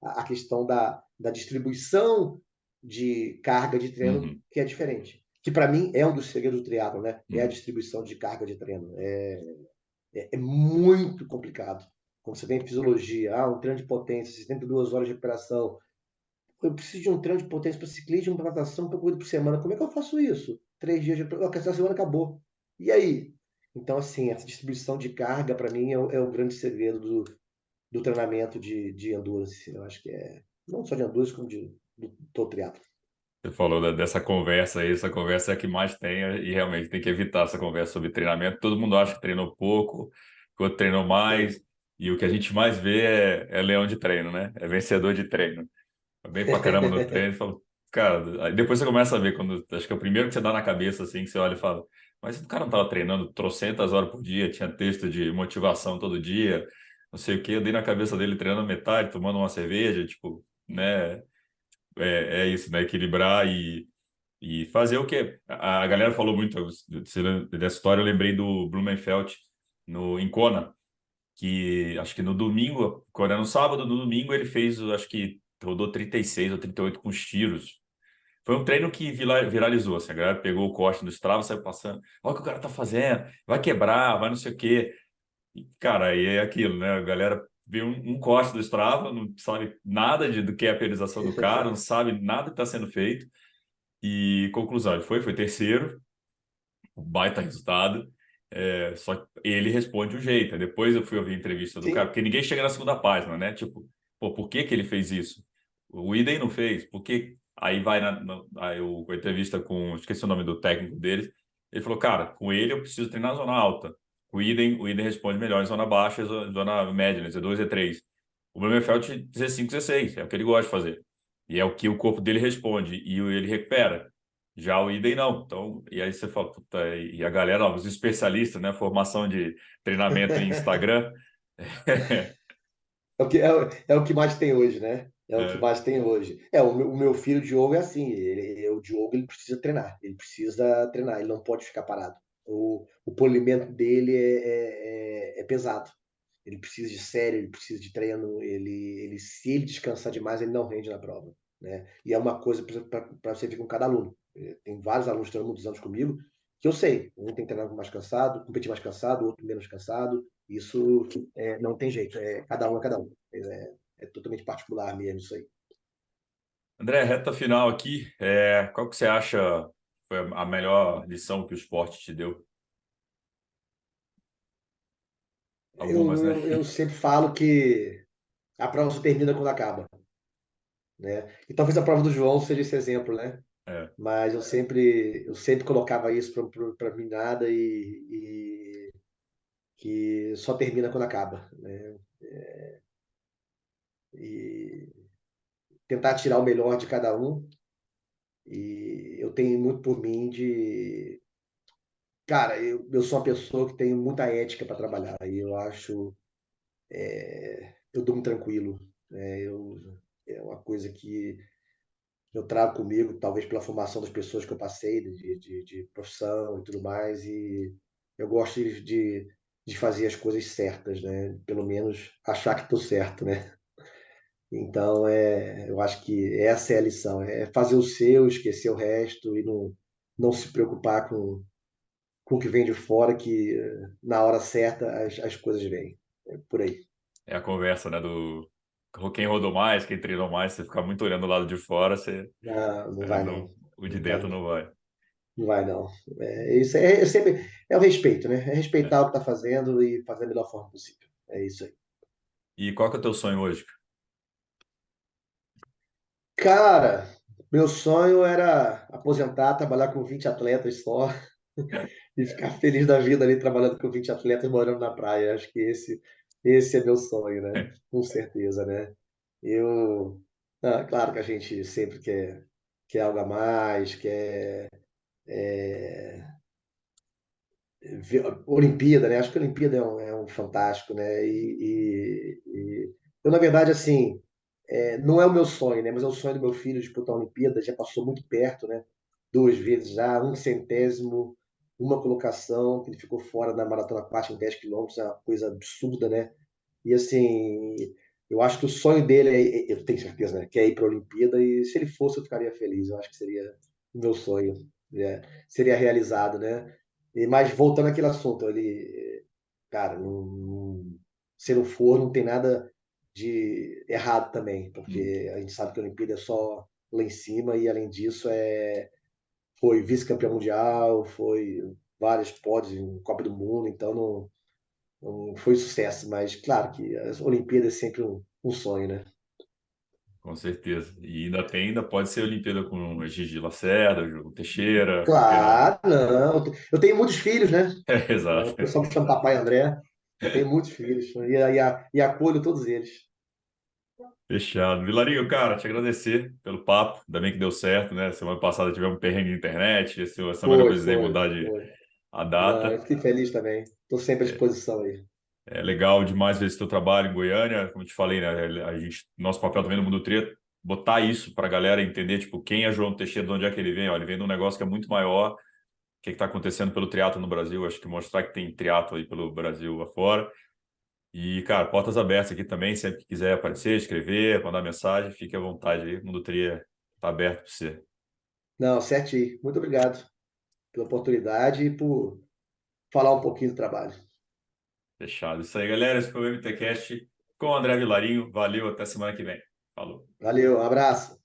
A questão da distribuição de carga de treino Uhum. que é diferente. Que para mim é um dos segredos do triatlo, né? É a Uhum. distribuição de carga de treino. É muito complicado. Quando você tem fisiologia, um treino de potência, 72 horas de recuperação. Eu preciso de um treino de potência para ciclismo, para natação, para corrida por semana. Como é que eu faço isso? 3 dias de. Essa semana acabou. E aí? Então, assim, essa distribuição de carga, para mim, é o grande segredo do treinamento de endurance. Eu acho que é. Não só de endurance, como do todo triatlo. Você falou dessa conversa aí, essa conversa é a que mais tem, e realmente tem que evitar essa conversa sobre treinamento. Todo mundo acha que treinou pouco, que o outro treinou mais, e o que a gente mais vê é leão de treino, né? É vencedor de treino. Vai bem pra caramba no treino, e fala, cara, aí depois você começa a ver, quando, acho que é o primeiro que você dá na cabeça, assim, que você olha e fala, mas o cara não tava treinando trocentas horas por dia, tinha texto de motivação todo dia, não sei o quê, eu dei na cabeça dele treinando metade, tomando uma cerveja, tipo, né? É isso, né? Equilibrar e fazer o quê? A galera falou muito dessa história, eu lembrei do Blumenfeld em Kona, que acho que no domingo, quando era no sábado, no domingo ele fez, acho que rodou 36 ou 38 com os tiros. Foi um treino que viralizou, assim, a galera pegou o corte do Strava, saiu passando, olha o que o cara tá fazendo, vai quebrar, vai não sei o quê. E, cara, aí é aquilo, né? A galera vê um corte do Strava, não sabe nada do que é a periodização do cara, não sabe nada que está sendo feito. E conclusão, ele foi terceiro, um baita resultado. Só que ele responde um jeito. Aí depois eu fui ouvir a entrevista do cara, Sim. porque ninguém chega na segunda página, né? Tipo, pô, por que que ele fez isso? O Idem não fez, por que? Aí vai aí a entrevista com, esqueci o nome do técnico deles. Ele falou, cara, com ele eu preciso treinar na zona alta. O Idem responde melhor em zona baixa, zona média, né? Z2, Z3. O Blumenfeld Z5, Z6, é o que ele gosta de fazer. E é o que o corpo dele responde, e ele recupera. Já o idem não. Então, e aí você fala, puta, e a galera, ó, os especialistas, né? Formação de treinamento em Instagram. É o que mais tem hoje, né? É o que É, mais tem hoje. O meu filho, o Diogo, é assim. O Diogo, ele precisa treinar. Ele precisa treinar. Ele não pode ficar parado. O polimento dele é pesado. Ele precisa de série, ele precisa de treino. Se ele descansar demais, ele não rende na prova, né? E é uma coisa para você ver com cada aluno. Tem vários alunos que estão há muitos anos comigo que eu sei. Um tem treinado mais cansado, competir mais cansado, outro menos cansado. Isso não tem jeito. Cada um é cada um. É totalmente particular mesmo isso aí. André, reta final aqui. Qual que você acha foi a melhor lição que o esporte te deu? Eu, Algumas, né? eu, eu sempre falo que a prova só termina quando acaba, né? E talvez a prova do João seja esse exemplo, né? É, Mas eu sempre colocava isso para mim nada e que só termina quando acaba, né? E tentar tirar o melhor de cada um. E eu tenho muito por mim de. Cara, eu sou uma pessoa que tem muita ética para trabalhar. E eu acho. Eu durmo tranquilo. É uma coisa que eu trago comigo, talvez pela formação das pessoas que eu passei, de profissão e tudo mais. E eu gosto de fazer as coisas certas, né? Pelo menos achar que estou certo, né? Então, eu acho que essa é a lição, é fazer o seu, esquecer o resto e não se preocupar com o que vem de fora, que na hora certa as coisas vêm. É por aí. é a conversa, né? Do quem rodou mais, quem treinou mais, você ficar muito olhando o lado de fora, você Não, não vai não, não. o de Não vai dentro não. não vai. Não vai não. Isso é sempre o respeito, né? É É. respeitar o que está fazendo e fazer da melhor forma possível. É isso aí. E qual que é o teu sonho hoje? Cara, meu sonho era aposentar, trabalhar com 20 atletas só e ficar feliz da vida ali trabalhando com 20 atletas morando na praia. Acho que esse é meu sonho, né? Com certeza, né? Eu, claro que a gente sempre quer algo a mais, quer Olimpíada, né? Acho que a Olimpíada é um fantástico, né? Eu, na verdade, assim, não é o meu sonho, né? Mas é o sonho do meu filho disputar a Olimpíada. Já passou muito perto, né? Duas vezes já, um centésimo, uma colocação, que ele ficou fora da maratona aquática em 10 quilômetros, é uma coisa absurda, né? E assim, eu acho que o sonho dele eu tenho certeza, né? Que é ir para a Olimpíada, e se ele fosse, eu ficaria feliz. Eu acho que seria o meu sonho, né? Seria realizado, né? Mas voltando àquele assunto, cara, se não for, não tem nada de errado também, Hum, porque a gente sabe que a Olimpíada é só lá em cima, e além disso foi vice-campeão mundial, foi vários pódios em Copa do Mundo, então não foi sucesso, mas claro que as Olimpíadas é sempre um sonho, né? com certeza. E ainda pode ser Olimpíada com a Gigi Lacerda, o João Teixeira, por que não, né? Claro, não. Eu tenho muitos filhos, né? Exato. O pessoal me chama Papai André. Tenho muitos filhos e acolho todos eles. Fechado. Vilarinho, cara, te agradecer pelo papo. Ainda bem que deu certo, né? Semana passada tivemos um perrengue na internet. Essa semana eu Foi, precisei foi, mudar foi. a Não, eu data. fiquei feliz também. Estou sempre à disposição aí. É legal demais ver esse teu trabalho em Goiânia. Como eu te falei, né? Nosso papel também no Mundo Tri é botar isso para a galera entender, tipo, quem é João Teixeira, de onde é que ele vem. Ó, ele vem de um negócio que é muito maior. O que está acontecendo pelo triatlo no Brasil? Acho que mostrar que tem triatlo aí pelo Brasil afora. E, cara, portas abertas aqui também. Sempre que quiser aparecer, escrever, mandar mensagem, fique à vontade aí. O Mundo Tri está aberto para você. Não, certinho. Muito obrigado pela oportunidade e por falar um pouquinho do trabalho. Fechado. Isso aí, galera. Esse foi o MTCast com o André Vilarinho. Valeu, até semana que vem. Falou. Valeu, um abraço.